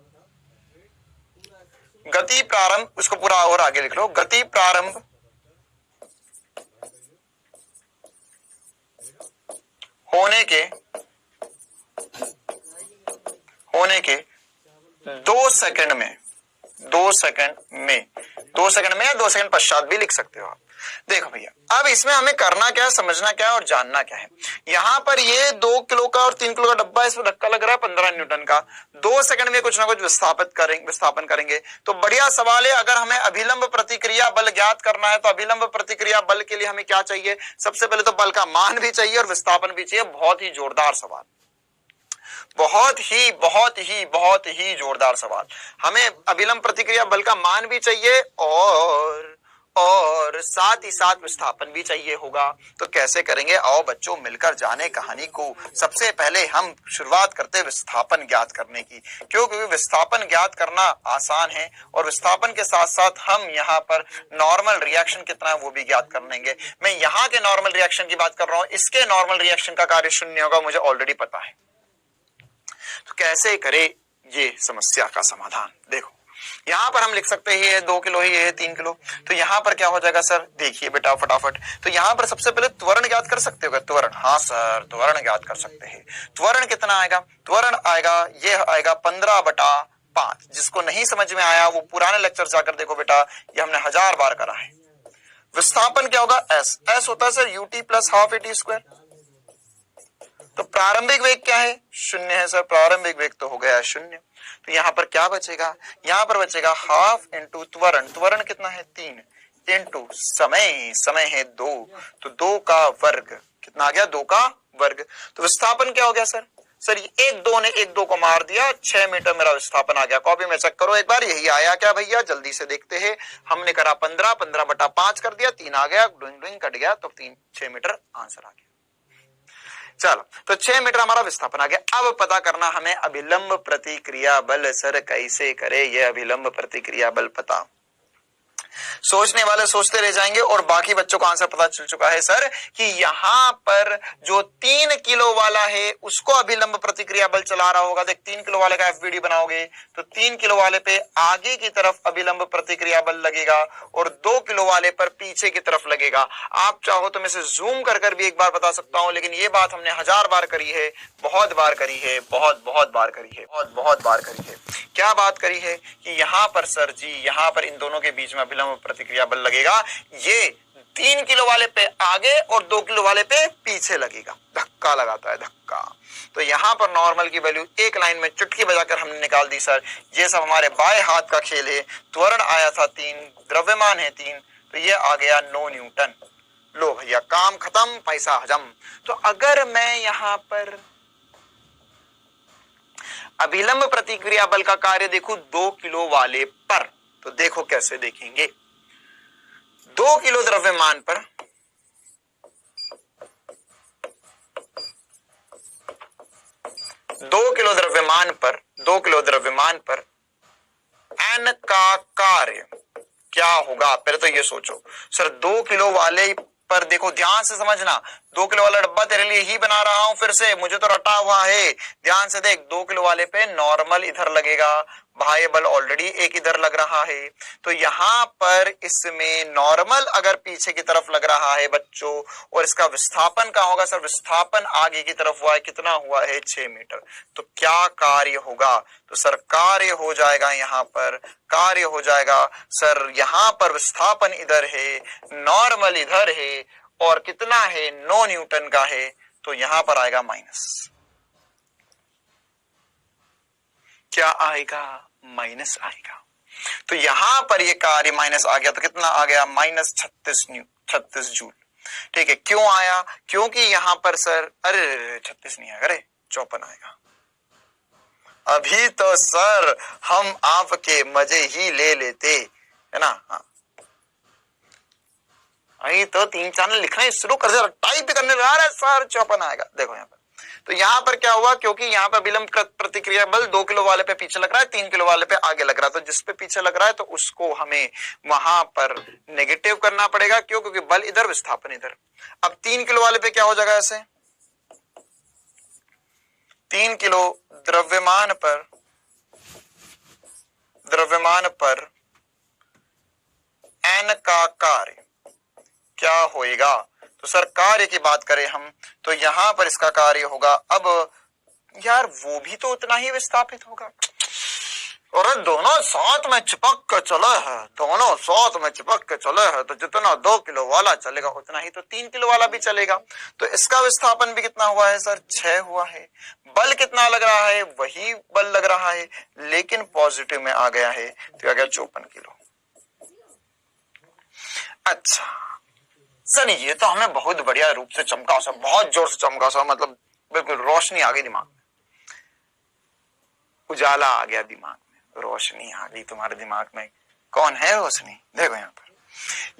गति प्रारंभ, उसको पूरा और आगे लिख लो, गति प्रारंभ होने के 2 सेकंड में, 2 सेकंड में, 2 सेकंड में या 2 सेकंड पश्चात भी लिख सकते हो आप। देखो भैया अब इसमें हमें करना क्या है, समझना क्या है और जानना क्या है। यहां पर ये 2 किलो का और 3 किलो का डब्बा, इसमें धक्का लग रहा है 15 न्यूटन का, 2 सेकंड में कुछ ना कुछ विस्थापन करेंगे। तो बढ़िया सवाल है, अगर हमें अभिलंब प्रतिक्रिया बल ज्ञात करना है तो अभिलंब प्रतिक्रिया बल के लिए हमें क्या चाहिए, सबसे पहले तो बल का मान भी चाहिए और विस्थापन भी चाहिए। बहुत ही जोरदार सवाल, बहुत ही जोरदार सवाल। हमें अभिलंब प्रतिक्रिया बल का मान भी चाहिए और साथ ही साथ विस्थापन भी चाहिए होगा। तो कैसे करेंगे, आओ बच्चों मिलकर जाने कहानी को। सबसे पहले हम शुरुआत करते हैं विस्थापन ज्ञात करने की, क्योंकि विस्थापन ज्ञात करना आसान है और विस्थापन के साथ साथ हम यहाँ पर नॉर्मल रिएक्शन कितना है वो भी ज्ञात कर लेंगे। मैं यहाँ के नॉर्मल रिएक्शन की बात कर रहा हूँ, इसके नॉर्मल रिएक्शन का कार्य शून्य होगा, मुझे ऑलरेडी पता है। तो कैसे करे ये समस्या का समाधान, देखो यहां पर हम लिख सकते हैं ये 2 किलो है, ये 3 किलो। तो यहां पर क्या हो जाएगा सर, देखिए बेटा फटाफट। तो यहां पर सबसे पहले त्वरण ज्ञात कर सकते हो, त्वरण, हाँ सर त्वरण ज्ञात कर सकते हैं। त्वरण कितना आएगा, त्वरण आएगा, ये आएगा 15/5। जिसको नहीं समझ में आया वो पुराने लेक्चर जाकर देखो बेटा, ये हमने 1000 बार करा है। विस्थापन क्या होगा, एस होता है sir UT plus half A T square. तो प्रारंभिक वेग क्या है, शून्य है सर, प्रारंभिक वेग तो हो गया शून्य। तो यहां पर क्या बचेगा, यहां पर बचेगा हाफ इंटू त्वरण, त्वरण कितना है 3 इंटू समय, समय है 2, तो 2 का वर्ग कितना आ गया, 2 का वर्ग। तो विस्थापन क्या हो गया सर, सर ये 1 2 ने 1 2 को मार दिया, 6 मीटर मेरा विस्थापन आ गया। कॉपी में चेक करो एक बार, यही आया क्या भैया, जल्दी से देखते हैं। हमने करा 15/5 कर दिया, 3 आ गया, डुइंग डुइंग कट गया, तो 6 मीटर आंसर आ गया। चलो तो 6 मीटर हमारा विस्थापन आ गया। अब पता करना हमें अभिलंब प्रतिक्रिया बल, सर कैसे करे ये अभिलंब प्रतिक्रिया बल पता। सोचने वाले सोचते रह जाएंगे और बाकी बच्चों को आंसर पता चल चुका है सर कि यहां पर जो 3 किलो वाला है उसको अभिलंब प्रतिक्रिया बल चला रहा होगा। देख 3 किलो वाले का एफवीडी बनाओगे तो 3 किलो वाले पे आगे की तरफ अभिलंब प्रतिक्रिया बल लगेगा और 2 किलो वाले पर पीछे की तरफ लगेगा। आप चाहो तो मैं इसे जूम कर भी एक बार बता सकता हूं, लेकिन ये बात हमने 1000 बार करी है, बहुत बार करी है, बहुत बार करी है, बहुत बार करी है। क्या बात करी है कि यहां पर सर जी, यहां पर इन दोनों के बीच में अभिलंब प्रतिक्रिया बल लगेगा। ये 3 किलो वाले पे आगे और 2 किलो वाले पे पीछे लगेगा, धक्का लगाता है, धक्का। तो यहां पर नॉर्मल की वैल्यू एक लाइन में चुटकी बजाकर हमने निकाल दी सर। ये सब हमारे बाएं हाथ का खेल है। त्वरण आया था 3, द्रव्यमान है 3, तो ये आ गया 9 न्यूटन। लो भैया काम खत्म, पैसा हजम। तो अगर मैं यहां पर अभिलंब प्रतिक्रिया बल का कार्य देखूं 2 किलो वाले पर, तो देखो कैसे देखेंगे। 2 किलो द्रव्यमान पर 2 किलो द्रव्यमान पर n का कार्य क्या होगा। पहले तो ये सोचो सर, 2 किलो वाले पर देखो, ध्यान से समझना, 2 किलो वाला डब्बा तेरे लिए ही बना रहा हूं, फिर से मुझे तो रटा हुआ है, ध्यान से देख। 2 किलो वाले पे नॉर्मल इधर लगेगा, बाह्य बल ऑलरेडी एक इधर लग रहा है, तो यहां पर इसमें नॉर्मल अगर पीछे की तरफ लग रहा है बच्चों, और इसका विस्थापन क्या होगा सर, विस्थापन आगे की तरफ हुआ है, कितना हुआ है 6 मीटर। तो क्या कार्य होगा, तो सर कार्य हो जाएगा, यहां पर कार्य हो जाएगा सर, यहां पर विस्थापन इधर है, नॉर्मल इधर है, और कितना है 9 न्यूटन का है, तो यहां पर आएगा माइनस। क्या आएगा, माइनस आएगा। तो यहां पर ये कार्य माइनस आ गया, तो कितना आ गया, माइनस 36 जूल। ठीक है, क्यों आया, क्योंकि यहां पर सर, अरे 36 नहीं आएगा, अरे 54 आएगा, अभी तो सर हम आपके मजे ही ले लेते, है ना। हाँ, अभी तो 3-4 ने लिखना ही शुरू कर दिया, टाइप करने लगा रहा है सर 54 आएगा। देखो यहाँ पर, तो यहाँ पर क्या हुआ, क्योंकि यहाँ पर विलंब प्रतिक्रिया बल 2 किलो वाले पे पीछे लग रहा है, 3 किलो वाले पे आगे लग रहा है। तो जिस पे पीछे लग रहा है तो उसको हमें वहां पर नेगेटिव करना पड़ेगा। क्यों? क्योंकि बल इधर, विस्थापन इधर। अब 3 किलो वाले पे क्या हो जाएगा, ऐसे 3 किलो द्रव्यमान पर n का कार्य क्या होएगा। तो सर कार्य की बात करें हम, तो यहां पर इसका कार्य होगा, अब यार वो भी तो उतना ही विस्थापित होगा। और दोनों साथ में चिपक के चले हैं, दोनों साथ में चिपक के चले हैं, तो जितना 2 किलो वाला चलेगा उतना ही तो 3 किलो वाला भी चलेगा। तो इसका विस्थापन भी कितना हुआ है सर, 6 हुआ है। बल कितना लग रहा है, वही बल लग रहा है, लेकिन पॉजिटिव में आ गया है, तो आ गया 54 किलो। अच्छा सर, ये तो हमें बहुत बढ़िया रूप से चमका सा, बहुत जोर से चमका सा, मतलब बिल्कुल रोशनी आ गई दिमाग में, उजाला आ गया दिमाग में, रोशनी आ गई तुम्हारे दिमाग में। कौन है रोशनी? देखो यहाँ पर,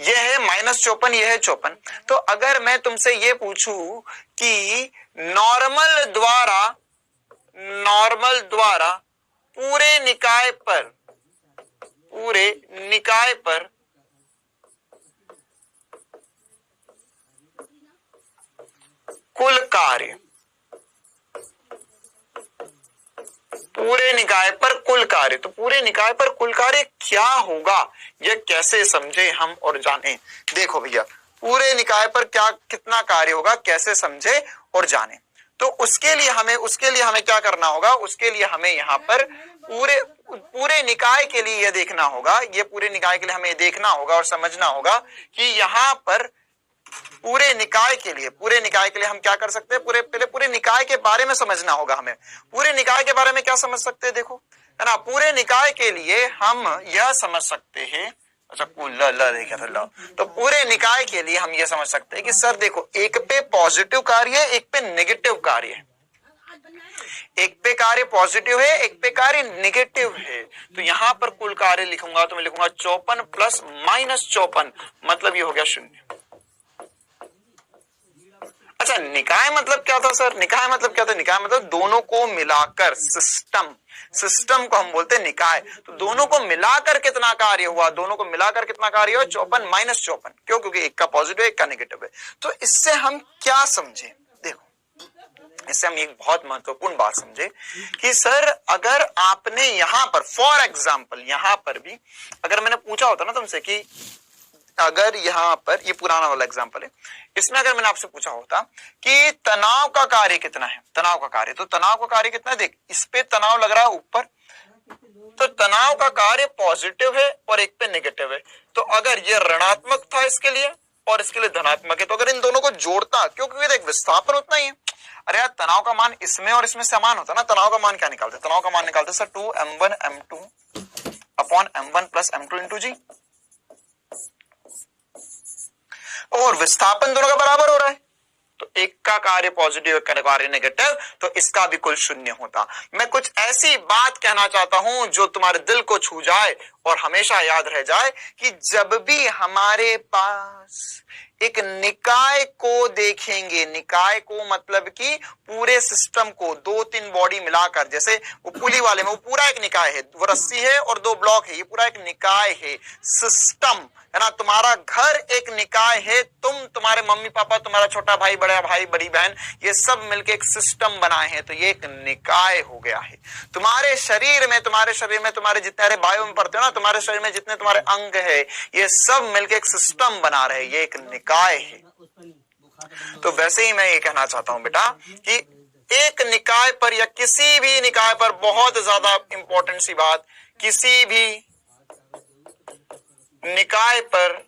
ये है -54, ये है 54। तो अगर मैं तुमसे ये पूछूं कि नॉर्मल द्वारा पूरे निकाय पर कुल कार्य, पूरे निकाय पर कुल कार्य, तो पूरे निकाय पर कुल कार्य क्या होगा, यह कैसे समझे हम और जाने। देखो भैया, पूरे निकाय पर क्या कितना कार्य होगा, कैसे समझे और जाने। तो उसके लिए हमें क्या करना होगा, उसके लिए हमें यहाँ पर पूरे निकाय के लिए यह देखना होगा, ये पूरे निकाय के लिए हमें देखना होगा और समझना होगा कि यहाँ पर पूरे निकाय के लिए हम क्या कर सकते हैं, पहले पूरे निकाय के बारे में समझना होगा हमें। पूरे निकाय के बारे में क्या समझ सकते हैं, देखो है ना, पूरे निकाय के लिए हम यह समझ सकते हैं, अच्छा देखा था, तो पूरे निकाय के लिए हम यह समझ सकते हैं कि सर देखो, एक पे पॉजिटिव कार्य है, एक पे नेगेटिव कार्य है, एक पे कार्य पॉजिटिव है, एक पे कार्य नेगेटिव है। तो यहां पर कुल कार्य लिखूंगा तो मैं लिखूंगा 54 प्लस -54, मतलब ये हो गया 0। अच्छा, निकाय मतलब क्या था सर, निकाय मतलब दोनों को मिलाकर सिस्टम को हम बोलते हैं निकाय। तो दोनों को मिलाकर कितना कार्य हुआ, 54 -54। क्यों? क्योंकि एक का पॉजिटिव है, एक का नेगेटिव है। तो इससे हम क्या समझे, देखो, इससे हम एक बहुत महत्वपूर्ण बात समझे कि सर अगर आपने यहां पर फॉर एग्जाम्पल, यहां पर भी अगर मैंने पूछा होता ना तुमसे कि अगर यहाँ पर, ये पुराना वाला एग्जांपल है, इसमें अगर मैंने आपसे पूछा होता कि तनाव का कार्य कितना है, तो तनाव का कार्य कितना है, देख इस पे तनाव लग रहा है ऊपर, तो तनाव का कार्य पॉजिटिव है और एक पे नेगेटिव है। तो अगर ये ऋणात्मक था इसके लिए और इसके लिए धनात्मक है, तो अगर इन दोनों को जोड़ता, क्योंकि देख विस्थापन उतना ही है। अरे यार, तनाव का मान इसमें और इसमें समान होता ना, तनाव का मान क्या निकालते, तनाव का मान निकालते sir 2m1m2 upon m1 plus m2 into g, और विस्थापन दोनों का बराबर हो रहा है, तो एक का कार्य पॉजिटिव, एक का कार्य नेगेटिव, तो इसका भी कुल 0 होता। मैं कुछ ऐसी बात कहना चाहता हूं जो तुम्हारे दिल को छू जाए और हमेशा याद रह जाए कि जब भी हमारे पास एक निकाय को देखेंगे, निकाय को मतलब कि पूरे सिस्टम को 2-3 बॉडी मिलाकर, जैसे वो पुली वाले में वो पूरा एक निकाय है, वो रस्सी है और 2 ब्लॉक है, ये पूरा एक निकाय है, सिस्टम है ना। तुम्हारा घर एक निकाय है, तुम्हारे मम्मी पापा, तुम्हारा छोटा भाई, बड़ा भाई, बड़ी बहन, ये सब मिलके एक सिस्टम बनाए हैं, तो ये एक निकाय हो गया है। तुम्हारे शरीर में तुम्हारे जितने, अरे बायो में पढ़ते हो ना, तुम्हारे शरीर में जितने तुम्हारे अंग है, ये सब मिलके एक सिस्टम बना रहे, ये एक निकाय है। तो वैसे ही मैं ये कहना चाहता हूं बेटा कि एक निकाय पर या किसी भी निकाय पर, बहुत ज्यादा इंपॉर्टेंट सी बात, किसी भी निकाय पर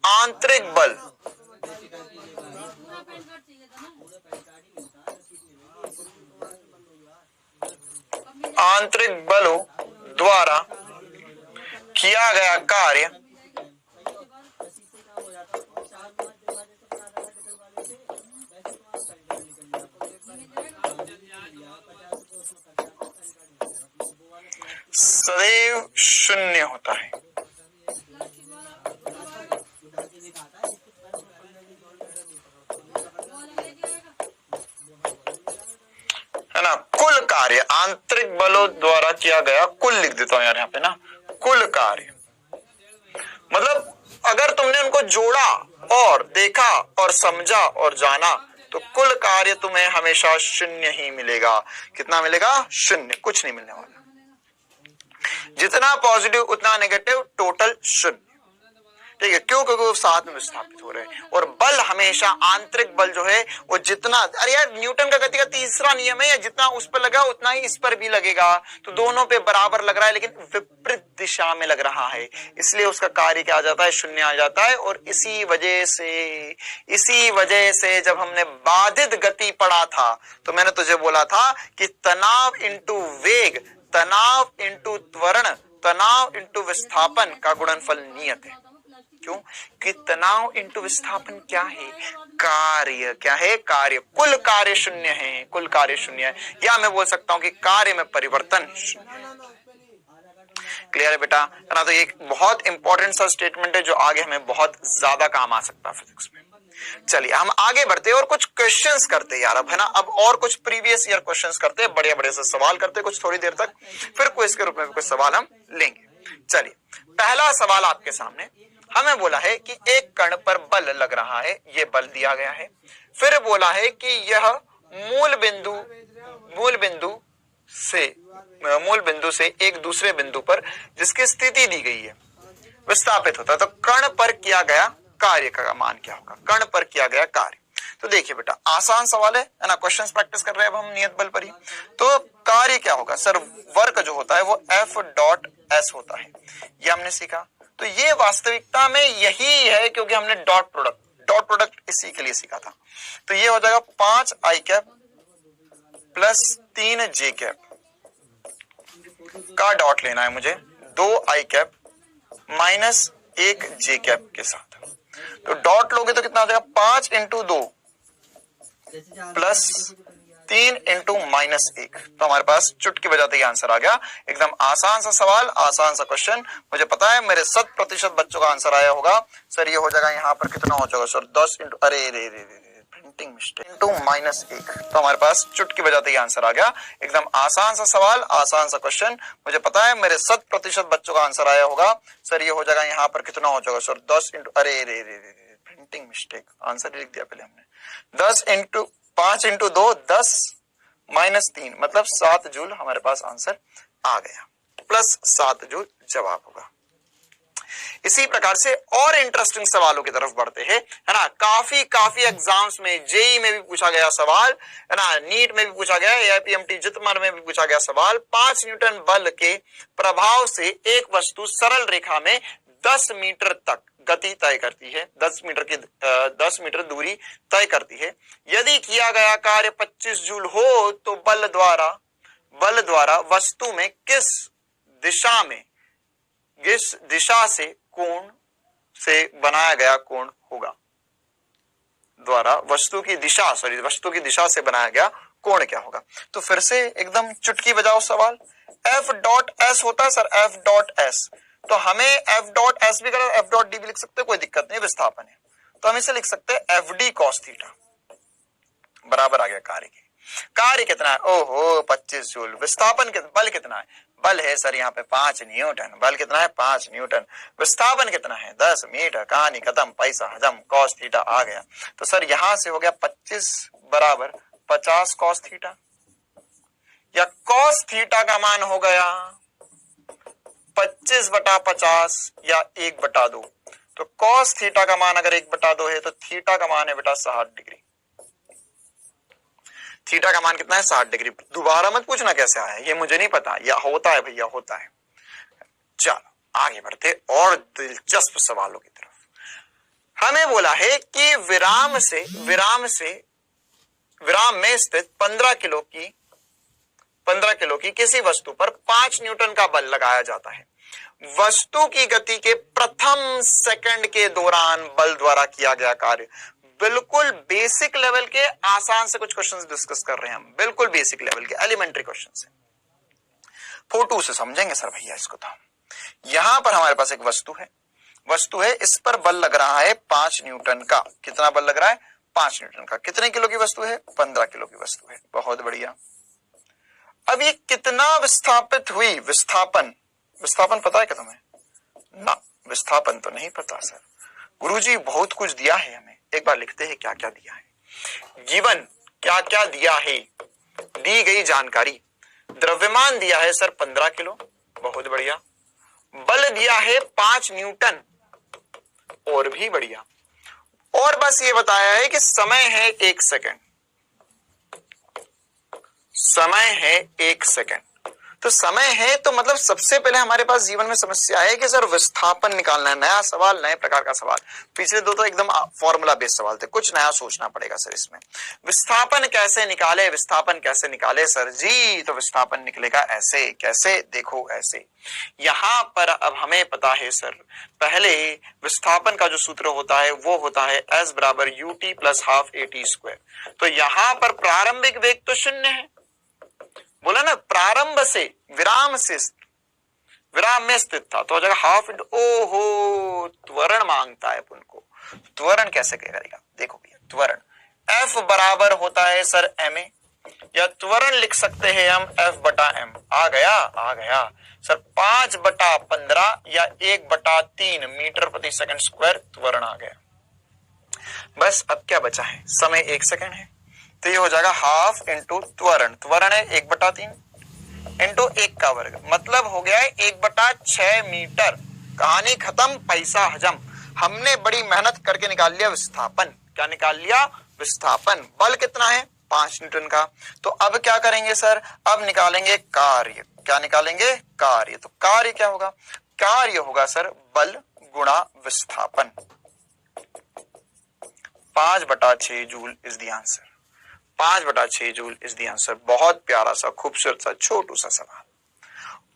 आंतरिक बलों द्वारा किया गया कार्य सदैव शून्य होता है। है ना, कुल कार्य आंतरिक बलों द्वारा किया गया, कुल लिख देता हूं यार यहाँ पे ना, कुल कार्य मतलब अगर तुमने उनको जोड़ा और देखा और समझा और जाना तो कुल कार्य तुम्हें हमेशा शून्य ही मिलेगा। कितना मिलेगा? शून्य, कुछ नहीं मिलने वाला। जितना पॉजिटिव उतना नेगेटिव, टोटल शून्य। ठीक है, क्यों? क्योंकि वो साथ में विस्थापित हो रहे हैं। और बल हमेशा, आंतरिक बल जो है वो जितना, अरे यार न्यूटन का गति का तीसरा नियम है, जितना उस पर लगा उतना ही इस पर भी लगेगा, तो दोनों पे बराबर लग रहा है लेकिन विपरीत दिशा में लग रहा है, इसलिए उसका कार्य क्या आ जाता है? शून्य आ जाता है। और इसी वजह से जब हमने बाधित गति पढ़ा था तो मैंने तुझे बोला था कि तनाव इंटू वेग, तनाव इंटू त्वरण, तनाव इंटू विस्थापन का गुणनफल नियत है। क्यों? कि तनाव इंटू विस्थापन क्या है? कार्य। क्या है? कार्य। कुल कार्य शून्य है, कुल कार्य शून्य है, या मैं बोल सकता हूं कि कार्य में परिवर्तन शून्य है। क्लियर है बेटा? है ना? तो एक बहुत इंपॉर्टेंट सा स्टेटमेंट है जो आगे हमें बहुत ज्यादा काम आ सकता है फिजिक्स में। चलिए हम आगे बढ़ते और कुछ क्वेश्चंस करते यार अब, है ना। अब और कुछ प्रीवियस ईयर क्वेश्चंस करते, बड़े बड़े से सवाल करते कुछ थोड़ी देर तक, फिर क्विज के रूप में कुछ सवाल हम लेंगे। चलिए पहला सवाल आपके सामने, हमें बोला है कि एक कण पर बल लग रहा है, ये बल दिया गया है। फिर बोला है कि यह मूल बिंदु से एक दूसरे बिंदु पर जिसकी स्थिति दी गई है विस्थापित होता है। तो कण पर किया गया कार्य का मान क्या होगा? कण पर किया गया कार्य। तो देखिए बेटा आसान सवाल है ना, क्वेश्चंस प्रैक्टिस कर रहे हैं अब हम नियत बल पर ही। तो कार्य क्या होगा सर? वर्क जो होता है वो F.S होता है, ये हमने सीखा। तो ये वास्तविकता में यही है क्योंकि हमने डॉट प्रोडक्ट इसी के लिए सीखा था। तो ये हो जाएगा 5i cap plus 3j cap का डॉट लेना है मुझे 2i cap minus 1j cap के साथ। तो डॉट लोगे तो कितना हो जाएगा? 5 इंटू 2 प्लस 3 इंटू माइनस 1। तो हमारे पास चुटकी बजाते ही आंसर आ गया। एकदम आसान सा सवाल, आसान सा क्वेश्चन। मुझे पता है मेरे 100% बच्चों का आंसर आया होगा। सर ये हो जाएगा यहाँ पर कितना हो जाएगा सर? 10 इंटू, अरे रे प्रिंटिंग मिस्टेक, इंटू माइनस 1। तो हमारे पास चुटकी बजाते ही आंसर आ गया। एकदम आसान सा सवाल, आसान सा क्वेश्चन। मुझे पता है मेरे 100% बच्चों का आंसर आया होगा। सर ये हो जाएगा यहाँ पर कितना हो जाएगा सर? 10 इंटू, अरे रे प्रिंटिंग मिस्टेक, आंसर लिख दिया पहले हमने। 5 इंटू 2 10 माइनस 3 मतलब 7 जूल हमारे पास आंसर आ गया, प्लस 7 जूल जवाब होगा। इसी प्रकार से और इंटरेस्टिंग सवालों की तरफ बढ़ते हैं, है ना। काफी एग्जाम्स में, जेई में भी पूछा गया सवाल, है ना, नीट में भी पूछा गया, एआईपीएमटी जितमर में भी पूछा गया सवाल। 5 न्यूटन बल के प्रभाव से एक वस्तु सरल रेखा में 10 मीटर तक गति तय करती है, 10 मीटर दूरी तय करती है। यदि किया गया कार्य 25 जूल हो तो बल द्वारा वस्तु में किस दिशा से कोण से बनाया गया कोण होगा? द्वारा वस्तु की दिशा से बनाया गया कोण क्या होगा? तो फिर से एकदम चुटकी बजाओ सवाल। F.S होता है सर, F.S। तो हमें F.S भी कर, F.D भी लिख सकते हैं, कोई दिक्कत नहीं, विस्थापन है। तो हम इसे लिख सकते हैं FD cos थीटा बराबर आ गया कार्य के। कार्य कितना है? ओहो 25 जूल। विस्थापन बल कितना है? बल है सर यहाँ पे 5 न्यूटन। बल कितना है? 5 न्यूटन। विस्थापन कितना है? 10 मीटर। कहानी खत्म, पैसा हजम, cos थीटा आ गया। तो सर यहां से हो गया 25 बराबर 50 cos थीटा, या cos थीटा का मान हो गया 25/50 या 1/2। तो cos थीटा का मान अगर 1/2 है तो थीटा का मान है बेटा 60 डिग्री। थीटा का मान कितना है? 60 डिग्री। दोबारा मत पूछना कैसे आया, ये मुझे नहीं पता, या होता है भैया, होता है। चलो आगे बढ़ते और दिलचस्प सवालों की तरफ। हमें बोला है कि विराम में स्थित 15 किलो की किसी वस्तु पर 5 न्यूटन का बल लगाया जाता है। वस्तु की गति के प्रथम सेकंड के दौरान बल द्वारा किया गया कार्य बिल्कुल बेसिक लेवल के आसान से कुछ क्वेश्चंस डिस्कस कर रहे हैं हम, बिल्कुल बेसिक लेवल के एलिमेंट्री क्वेश्चंस है। 4-2 से समझेंगे सर भैया इसको। तो यहां पर हमारे पास एक वस्तु है, इस पर बल लग रहा है 5 न्यूटन का। कितना बल लग रहा है? 5 न्यूटन का। कितने किलो की वस्तु है? 15 किलो की वस्तु है। बहुत बढ़िया। अब ये कितना विस्थापित हुई? विस्थापन पता है क्या तुम्हें? ना, विस्थापन तो नहीं पता सर। गुरुजी बहुत कुछ दिया है हमें, एक बार लिखते हैं क्या क्या दिया है। गिवन क्या क्या दिया है, दी गई जानकारी। द्रव्यमान दिया है सर 15 किलो, बहुत बढ़िया। बल दिया है 5 न्यूटन, और भी बढ़िया। और बस ये बताया है कि समय है 1 सेकंड, समय है 1 सेकंड। तो समय है तो मतलब सबसे पहले हमारे पास जीवन में समस्या है कि सर विस्थापन निकालना है। नया सवाल, नए प्रकार का सवाल। पिछले दो तो एकदम फॉर्मूला बेस्ड सवाल थे, कुछ नया सोचना पड़ेगा सर इसमें। विस्थापन कैसे निकाले? विस्थापन कैसे निकाले सर जी? तो विस्थापन निकलेगा ऐसे। कैसे? देखो ऐसे। यहां पर अब हमें पता है सर, पहले विस्थापन का जो सूत्र होता है वो होता है S बराबर UT plus half AT square. तो यहां पर प्रारंभिक वेग तो 0 है, बोला ना, प्रारंभ से, विराम में स्थित था, तो हो जाएगा हाफ इंटू, ओहो त्वरण मांगता है अपन को। त्वरण कैसे करेगा? देखो भैया, त्वरण F बराबर होता है सर ma, या त्वरण लिख सकते हैं हम F बटा m। आ गया सर 5/15 या 1/3 मीटर प्रति सेकंड स्क्वायर त्वरण आ गया। बस अब क्या बचा है? समय 1 सेकंड है, तो ये हो जाएगा हाफ इंटू त्वरण है 1/3 इंटू 1 का वर्ग, मतलब हो गया है 1/6 मीटर। कहानी खत्म, पैसा हजम। हमने बड़ी मेहनत करके निकाल लिया विस्थापन। क्या निकाल लिया? विस्थापन। बल कितना है? 5 न्यूटन का। तो अब क्या करेंगे सर? अब निकालेंगे कार्य। क्या निकालेंगे? कार्य। तो कार्य क्या होगा? कार्य होगा सर बल गुणा विस्थापन। 5/6 joule is the answer. 5/6 joule is the answer. बहुत प्यारा सा, खूबसूरत सा, छोटू सा सवाल।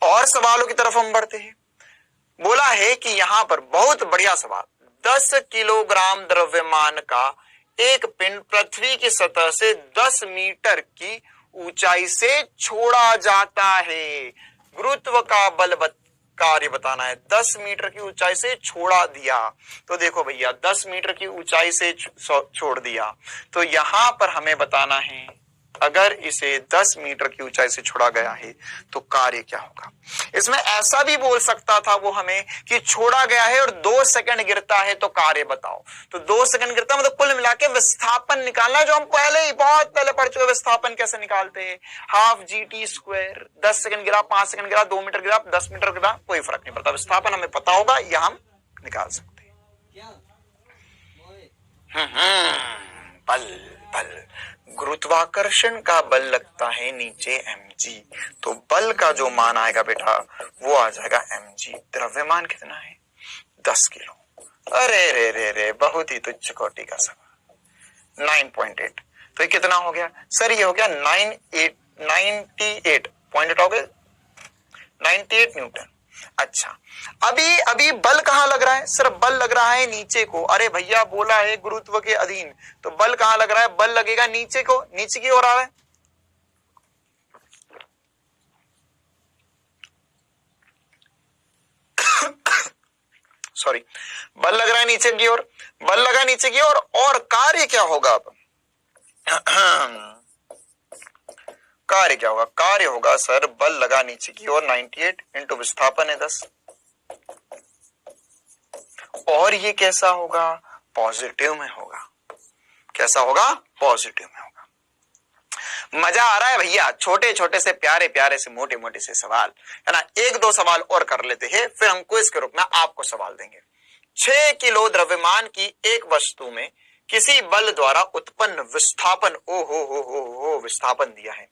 और सवालों की तरफ हम बढ़ते हैं। बोला है कि यहां पर बहुत बढ़िया सवाल, 10 किलोग्राम द्रव्यमान का एक पिंड पृथ्वी की सतह से 10 मीटर की ऊंचाई से छोड़ा जाता है। गुरुत्व का बल कार्य बताना है। 10 मीटर की ऊंचाई से छोड़ा दिया, तो देखो भैया 10 मीटर की ऊंचाई से छोड़ दिया, तो यहां पर हमें बताना है अगर इसे 10 मीटर की ऊंचाई से छोड़ा गया है तो कार्य क्या होगा। इसमें ऐसा भी बोल सकता था वो हमें कि छोड़ा गया है और 2 सेकंड गिरता है तो कार्य बताओ। तो 2 सेकंड गिरता मतलब कुल मिला के विस्थापन निकालना, जो हम पहले ही बहुत पहले पढ़ चुके। विस्थापन कैसे निकालते हैं? Half GT square. 10 सेकंड गिरा, 5 सेकंड गिरा, 2 मीटर गिरा, 10 मीटर गिरा, कोई फर्क नहीं पड़ता। विस्थापन हमें पता होगा, यह हम निकाल सकते हैं। बल गुरुत्वाकर्षण का बल लगता है नीचे mg, तो बल का जो मान आएगा बेटा वो आ जाएगा mg। द्रव्यमान कितना है? 10 किलो। अरे रे रे रे, बहुत ही तुच्छ कोटि का सवाल। 9.8, तो ये कितना हो गया सर? ये हो गया 98 पॉइंट हो गए 98 न्यूटन। अच्छा, अभी बल कहां लग रहा है सर? बल लग रहा है नीचे को। अरे भैया बोला है गुरुत्व के अधीन, तो बल कहां लग रहा है? बल लगेगा नीचे को, नीचे की ओर आ रहा है। सॉरी, बल लग रहा है नीचे की ओर, बल लगा नीचे की ओर। और कार्य क्या होगा? अब कार्य क्या होगा? कार्य होगा सर बल लगा नीचे की ओर 98 इंटू विस्थापन है 10। और ये कैसा होगा? पॉजिटिव में होगा। कैसा होगा? पॉजिटिव में होगा। मजा आ रहा है भैया? छोटे छोटे से, प्यारे प्यारे से, मोटे मोटे से सवाल है ना। 1-2 सवाल और कर लेते हैं, फिर हम क्विज के रूप में आपको सवाल देंगे। 6 किलो द्रव्यमान की एक वस्तु में किसी बल द्वारा उत्पन्न विस्थापन, ओ हो विस्थापन दिया है,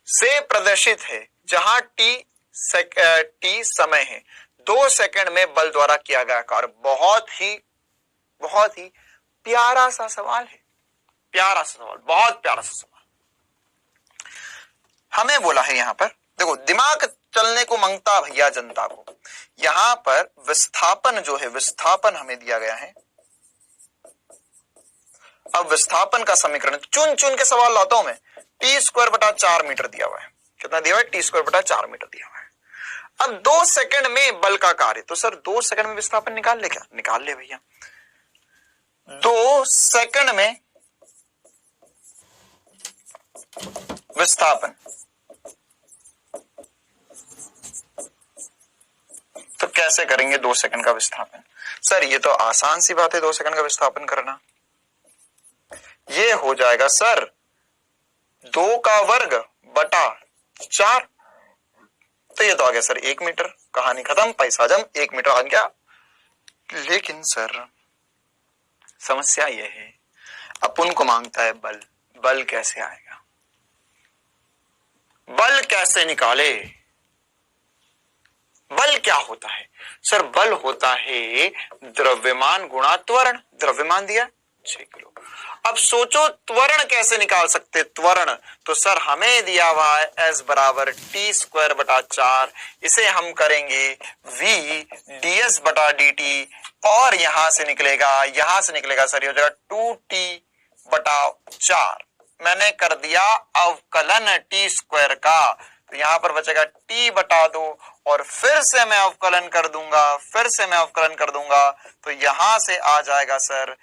से प्रदर्शित है, जहां टी समय है। 2 सेकंड में बल द्वारा किया गया कार्य। बहुत ही प्यारा सा सवाल है। प्यारा सा सवाल, बहुत प्यारा सा सवाल। हमें बोला है यहां पर, देखो दिमाग चलने को मांगता भैया जनता को। यहां पर विस्थापन जो है, विस्थापन हमें दिया गया है अब विस्थापन का समीकरण चुन चुन के सवाल लाता हूं मैं। टी स्क्वायर बटा 4 मीटर दिया हुआ है, कितना दिया हुआ है? टी स्क्वायर बटा 4 मीटर दिया हुआ है। अब 2 सेकंड में बल का कार्य, तो सर 2 सेकंड में विस्थापन निकाल ले क्या? निकाल ले भैया। 2 सेकंड में विस्थापन, तो कैसे करेंगे 2 सेकंड का विस्थापन? सर ये तो आसान सी बात है 2 सेकंड का विस्थापन करना। ये हो जाएगा सर 2 का वर्ग बटा 4, तो ये तो आ गया सर 1 मीटर। कहानी खत्म, पैसा जम, 1 मीटर आ गया। लेकिन सर समस्या ये है, अपन को मांगता है बल। बल कैसे आएगा? बल कैसे निकाले? बल क्या होता है? सर बल होता है द्रव्यमान गुणा त्वरण। द्रव्यमान दिया 6 किलो। अब सोचो त्वरण कैसे निकाल सकते? त्वरण तो सर हमें दिया हुआ है S बराबर टी स्क्वायर बटा 4, इसे हम करेंगे V ds बटा dt, और यहां से निकलेगा सर ये हो जाएगा 2t बटा 4। मैंने कर दिया अवकलन टी स्क्वायर का, तो यहां पर बचेगा t बटा 2, और फिर से मैं अवकलन कर दूंगा, तो यहां से आ जाएगा सर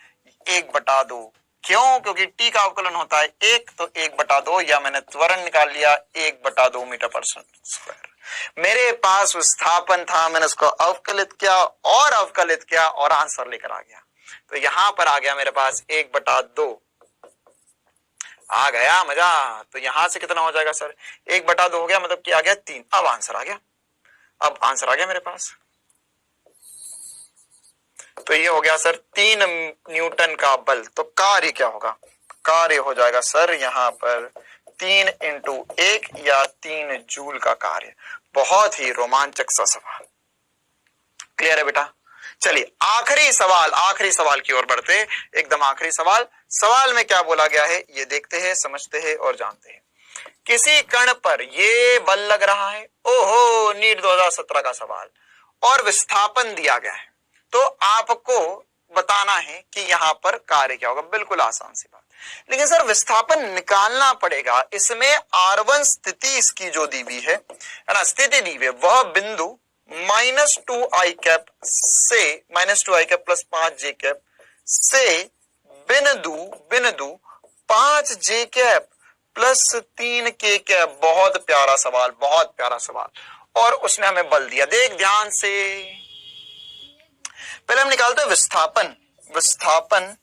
1 बटा 2। क्यों? क्योंकि t का अवकलन होता है 1, तो 1 बटा 2, या मैंने त्वरण निकाल लिया 1 बटा 2 मीटर पर स्क्वायर। मेरे पास विस्थापन था, मैंने उसको अवकलित किया और आंसर लेकर आ गया। तो यहां पर आ गया मेरे पास 1 बटा 2, आ गया मजा। तो यहां से कितना हो जाएगा सर? 1 बटा 2 हो गया, मतलब कि आ गया 3। अब आंसर आ गया मेरे पास। तो ये हो गया सर 3 न्यूटन का बल। तो कार्य क्या होगा? कार्य हो जाएगा सर यहां पर 3 इंटू 1 या 3 जूल का कार्य। बहुत ही रोमांचक सा सवाल। क्लियर है बेटा? चलिए आखिरी सवाल की ओर बढ़ते, एकदम आखिरी सवाल में क्या बोला गया है ये देखते हैं, समझते हैं और जानते हैं। किसी कण पर ये बल लग रहा है, ओहो नीट 2017 का सवाल, और विस्थापन दिया गया है, तो आपको बताना है कि यहां पर कार्य क्या होगा। बिल्कुल आसान सी बात। लेकिन सर विस्थापन निकालना पड़ेगा, इसमें R1 स्थिति इसकी जो दी हुई है ना, स्थिति दी हुई है, वह बिंदु -2i कैप से -2i cap plus 5j cap से बिंदु 5j cap plus 3k cap. बहुत प्यारा सवाल। और उसने हमें बल दिया। देख ध्यान से, पहले हम निकालते हैं विस्थापन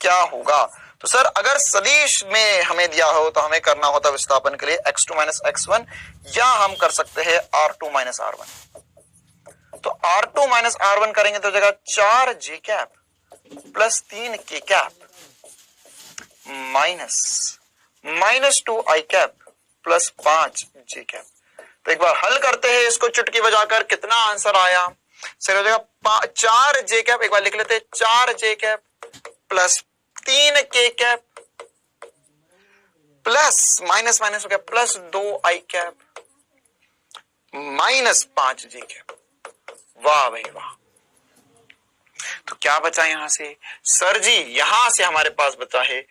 क्या होगा। तो सर अगर सदिश में हमें दिया हो तो हमें करना होता विस्थापन के लिए x2 - x1, या हम कर सकते हैं R2 - R1। तो R2 - R1 करेंगे तो हो जाएगा 4j cap plus 3k cap minus 2i cap plus 5j cap. तो एक बार हल करते हैं इसको चुटकी बजाकर, कितना आंसर आया सर? हो जाएगा 4j कैप, एक बार लिख लेते हैं, 4j cap plus 3k cap plus minus हो गया plus 2i cap minus 5j cap. वाह भाई वाह। तो क्या बचा यहां से सर जी? यहां से हमारे पास बचा है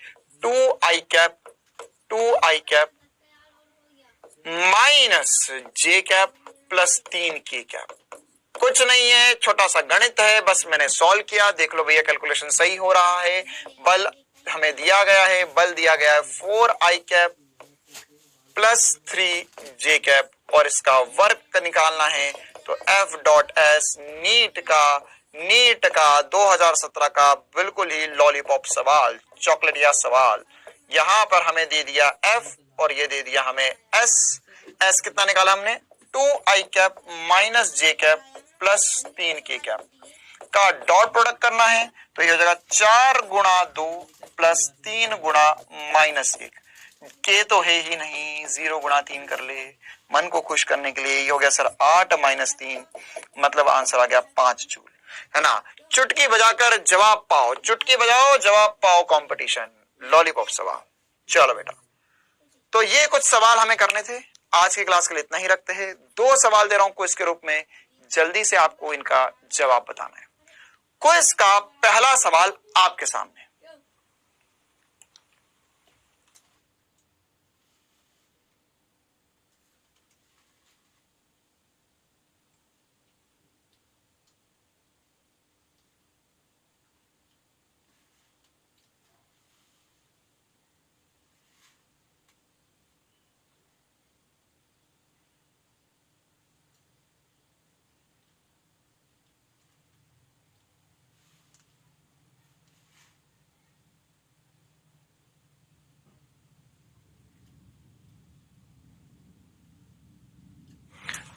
2i cap minus j cap plus 3k cap. कुछ नहीं है, छोटा सा गणित है, बस मैंने सॉल्व किया। देख लो भैया कैलकुलेशन सही हो रहा है। बल हमें दिया गया है, 4i cap plus 3j cap, और इसका वर्क निकालना है। तो F डॉट S नीट का 2017 का बिल्कुल ही लॉलीपॉप सवाल, चॉकलेटिया सवाल। यहां पर हमें दे दिया F और ये दे दिया हमें S कितना निकाला हमने? 2i cap minus j cap plus 3k cap का डॉट प्रोडक्ट करना है। तो ये हो जाएगा 4 गुणा 2 प्लस 3 गुणा -1। के तो है ही नहीं, 0 गुणा 3 कर ले मन को खुश करने के लिए। ये हो गया सर 8 - 3, मतलब आंसर आ गया 5 जूल, है ना। चुटकी बजाकर जवाब पाओ, चुटकी बजाओ जवाब पाओ, कंपटीशन लॉलीपॉप सवाल। चलो बेटा, तो ये कुछ सवाल हमें करने थे। आज की क्लास के लिए इतना ही रखते हैं। 2 सवाल दे रहा हूं क्विज के रूप में, जल्दी से आपको इनका जवाब बताना है। क्विज का पहला सवाल आपके सामने,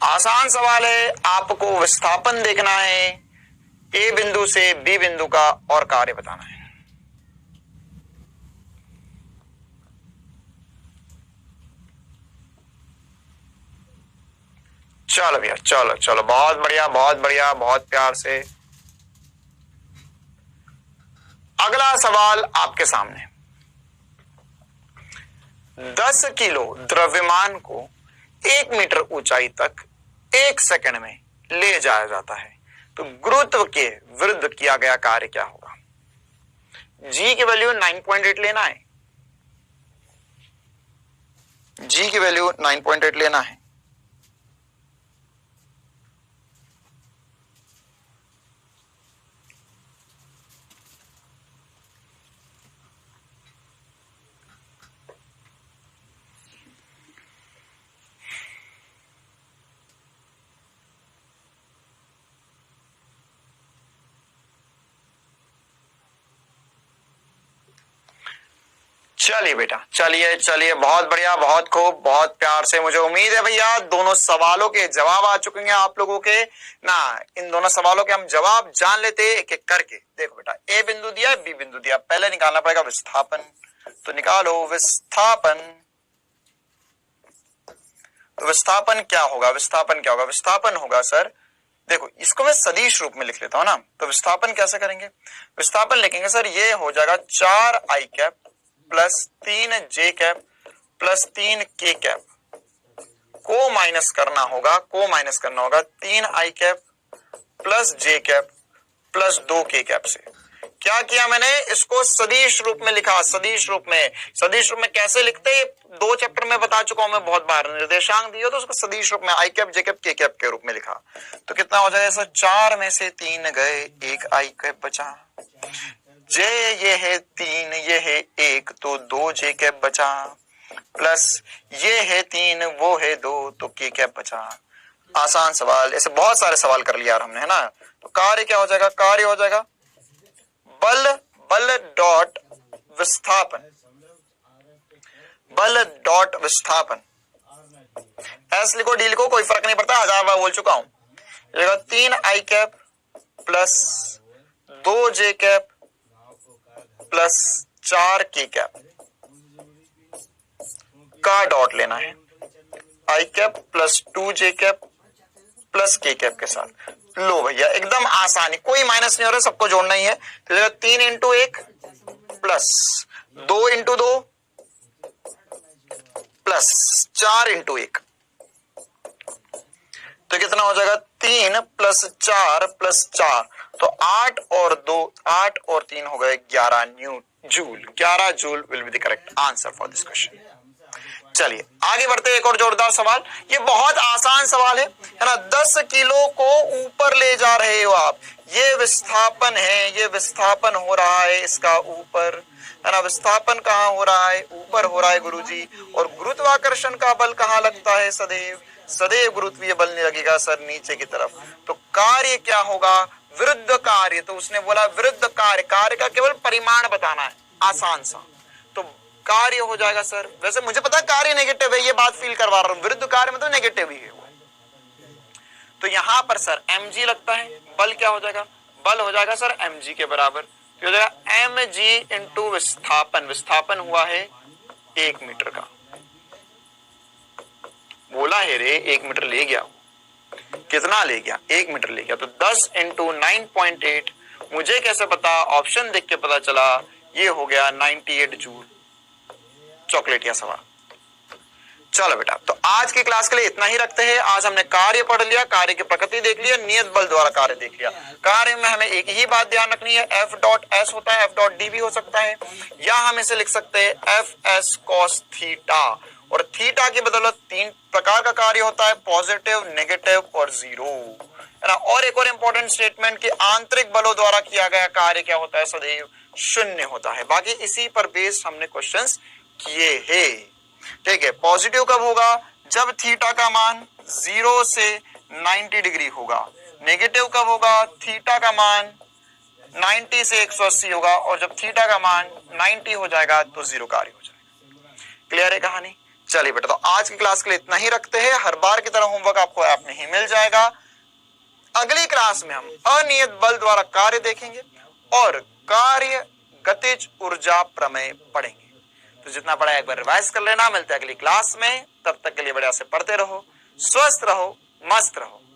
आसान सवाल है, आपको विस्थापन देखना है, ए बिंदु से बी बिंदु का और कार्य बताना है। चलो भैया, चलो चलो, बहुत बढ़िया बहुत बढ़िया, बहुत प्यार से। अगला सवाल आपके सामने। 10 किलो द्रव्यमान को 1 मीटर ऊंचाई तक 1 सेकंड में ले जाया जाता है, तो गुरुत्व के विरुद्ध किया गया कार्य क्या होगा? जी की वैल्यू 9.8 लेना है, जी की वैल्यू 9.8 लेना है। चलिए बेटा, चलिए चलिए, बहुत बढ़िया, बहुत खूब, बहुत प्यार से। मुझे उम्मीद है भैया दोनों सवालों के जवाब आ चुके हैं आप लोगों के ना। इन दोनों सवालों के हम जवाब जान लेते हैं एक एक करके। देखो बेटा, ए बिंदु दिया, बी बिंदु दिया, पहले निकालना पड़ेगा विस्थापन, तो निकालो विस्थापन। तो विस्थापन क्या होगा? विस्थापन क्या होगा? विस्थापन होगा सर, देखो इसको मैं सदिश रूप में लिख लेता हूं ना, तो विस्थापन कैसे करेंगे? विस्थापन लिखेंगे सर, ये हो जाएगा 4 आई कैप प्लस 3 जे कैप प्लस 3 के कैप को माइनस करना होगा, 3 आई कैप प्लस जे कैप प्लस 2 के कैप से। क्या किया मैंने? इसको सदिश रूप में लिखा। सदिश रूप में, सदिश रूप में कैसे लिखते हैं 2 चैप्टर में बता चुका हूं मैं बहुत बार। निर्देशांक दिया तो उसको सदिश रूप में आई कैप जे कैप के कैप के रूप में लिखा। तो कितना हो जाएगा सर? 4 में से 3 गए, 1 आई कैप बचा, जे ये है 3, ये है 1, तो 2 जे कैप बचा, प्लस ये है 3, वो है 2, तो के कैप बचा। आसान सवाल, ऐसे बहुत सारे सवाल कर लिया हमने, है ना। तो कार्य क्या हो जाएगा? कार्य हो जाएगा बल, बल डॉट विस्थापन, बल डॉट विस्थापन। एस लिखो, डी लिखो, कोई फर्क नहीं पड़ता, 1000 बार बोल चुका हूं। 3 आई कैप प्लस 2 जे कैप प्लस 4 के कैप का डॉट लेना है, आई कैप प्लस 2 जे कैप प्लस के कैप के साथ। लो भैया, एकदम आसानी, कोई माइनस नहीं हो रहा, सबको जोड़ना ही है। तो 3 into 1 plus 2 into 2 plus 4 into 1, तो कितना हो जाएगा? 3 प्लस 4 प्लस 4, तो 8 और 2, 8 और 3 हो गए 11 joule. 11 joule will be the correct answer for this question. चलिए आगे बढ़ते, एक और जोरदार सवाल। ये बहुत आसान सवाल है ना। 10 किलो को ऊपर ले जा रहे हो आप, ये विस्थापन है, ये विस्थापन हो रहा है इसका ऊपर, है ना। विस्थापन कहाँ हो रहा है? ऊपर हो रहा है गुरुजी। और गुरुत्वाकर्षण का बल कहाँ लगता है? सदैव, सदैव गुरुत्वीय बल नहीं लगेगा सर नीचे की तरफ। तो कार्य क्या होगा? विरुद्ध कार्य। तो उसने बोला विरुद्ध कार्य, कार्य का केवल परिमाण बताना है, आसान सा। तो कार्य हो जाएगा सर, वैसे मुझे पता कार्य नेगेटिव है, ये बात फील करवा रहा हूं, विरुद्ध कार्य में तो नेगेटिव ही है वो। तो यहां पर सर mg लगता है, बल क्या हो जाएगा? बल हो जाएगा सर mg के बराबर, तो हो जाएगा mg इंटू विस्थापन। विस्थापन हुआ है 1 मीटर का, बोला है रे 1 मीटर ले गया, कितना ले गया? 1 मीटर ले गया। तो 10 इंटू 9.8, मुझे कैसे पता? ऑप्शन देख के पता चला, ये हो गया 98 जूल। चॉकलेट या सवाल। चलो बेटा, तो आज की क्लास के लिए इतना ही रखते हैं। आज हमने कार्य पढ़ लिया, कार्य की प्रकृति देख लिया, नियत बल द्वारा कार्य देख लिया। कार्य में हमें एक ही बात ध्यान रखनी है, एफ डॉट एस होता है, एफ डॉट डी भी हो सकता है, या हम इसे लिख सकते हैं एफ एस कॉस थीटा। और थीटा की बदौलत 3 प्रकार का कार्य होता है, पॉजिटिव, नेगेटिव और जीरो, है ना। और एक और इंपॉर्टेंट स्टेटमेंट कि आंतरिक बलों द्वारा किया गया कार्य क्या होता है? सदैव शून्य होता है। बाकी इसी पर बेस्ड हमने क्वेश्चंस किए हैं, ठीक है। पॉजिटिव कब होगा? जब थीटा का मान 0 से 90 डिग्री होगा। नेगेटिव कब होगा? थीटा का मान 90 से 180 होगा, और जब थीटा का मान 90 हो जाएगा तो जीरो कार्य हो जाएगा। क्लियर है कहानी? चलिए बेटा, तो आज की क्लास के लिए इतना ही रखते हैं। हर बार की तरह होमवर्क आपको ऐप में ही मिल जाएगा। अगली क्लास में हम अनियत बल द्वारा कार्य देखेंगे और कार्य गतिज ऊर्जा प्रमेय पढ़ेंगे। तो जितना पढ़ा एक बार रिवाइज कर लेना। मिलते हैं अगली क्लास में, तब तक के लिए बढ़िया से पढ़ते रहो, स्वस्थ रहो, मस्त रहो।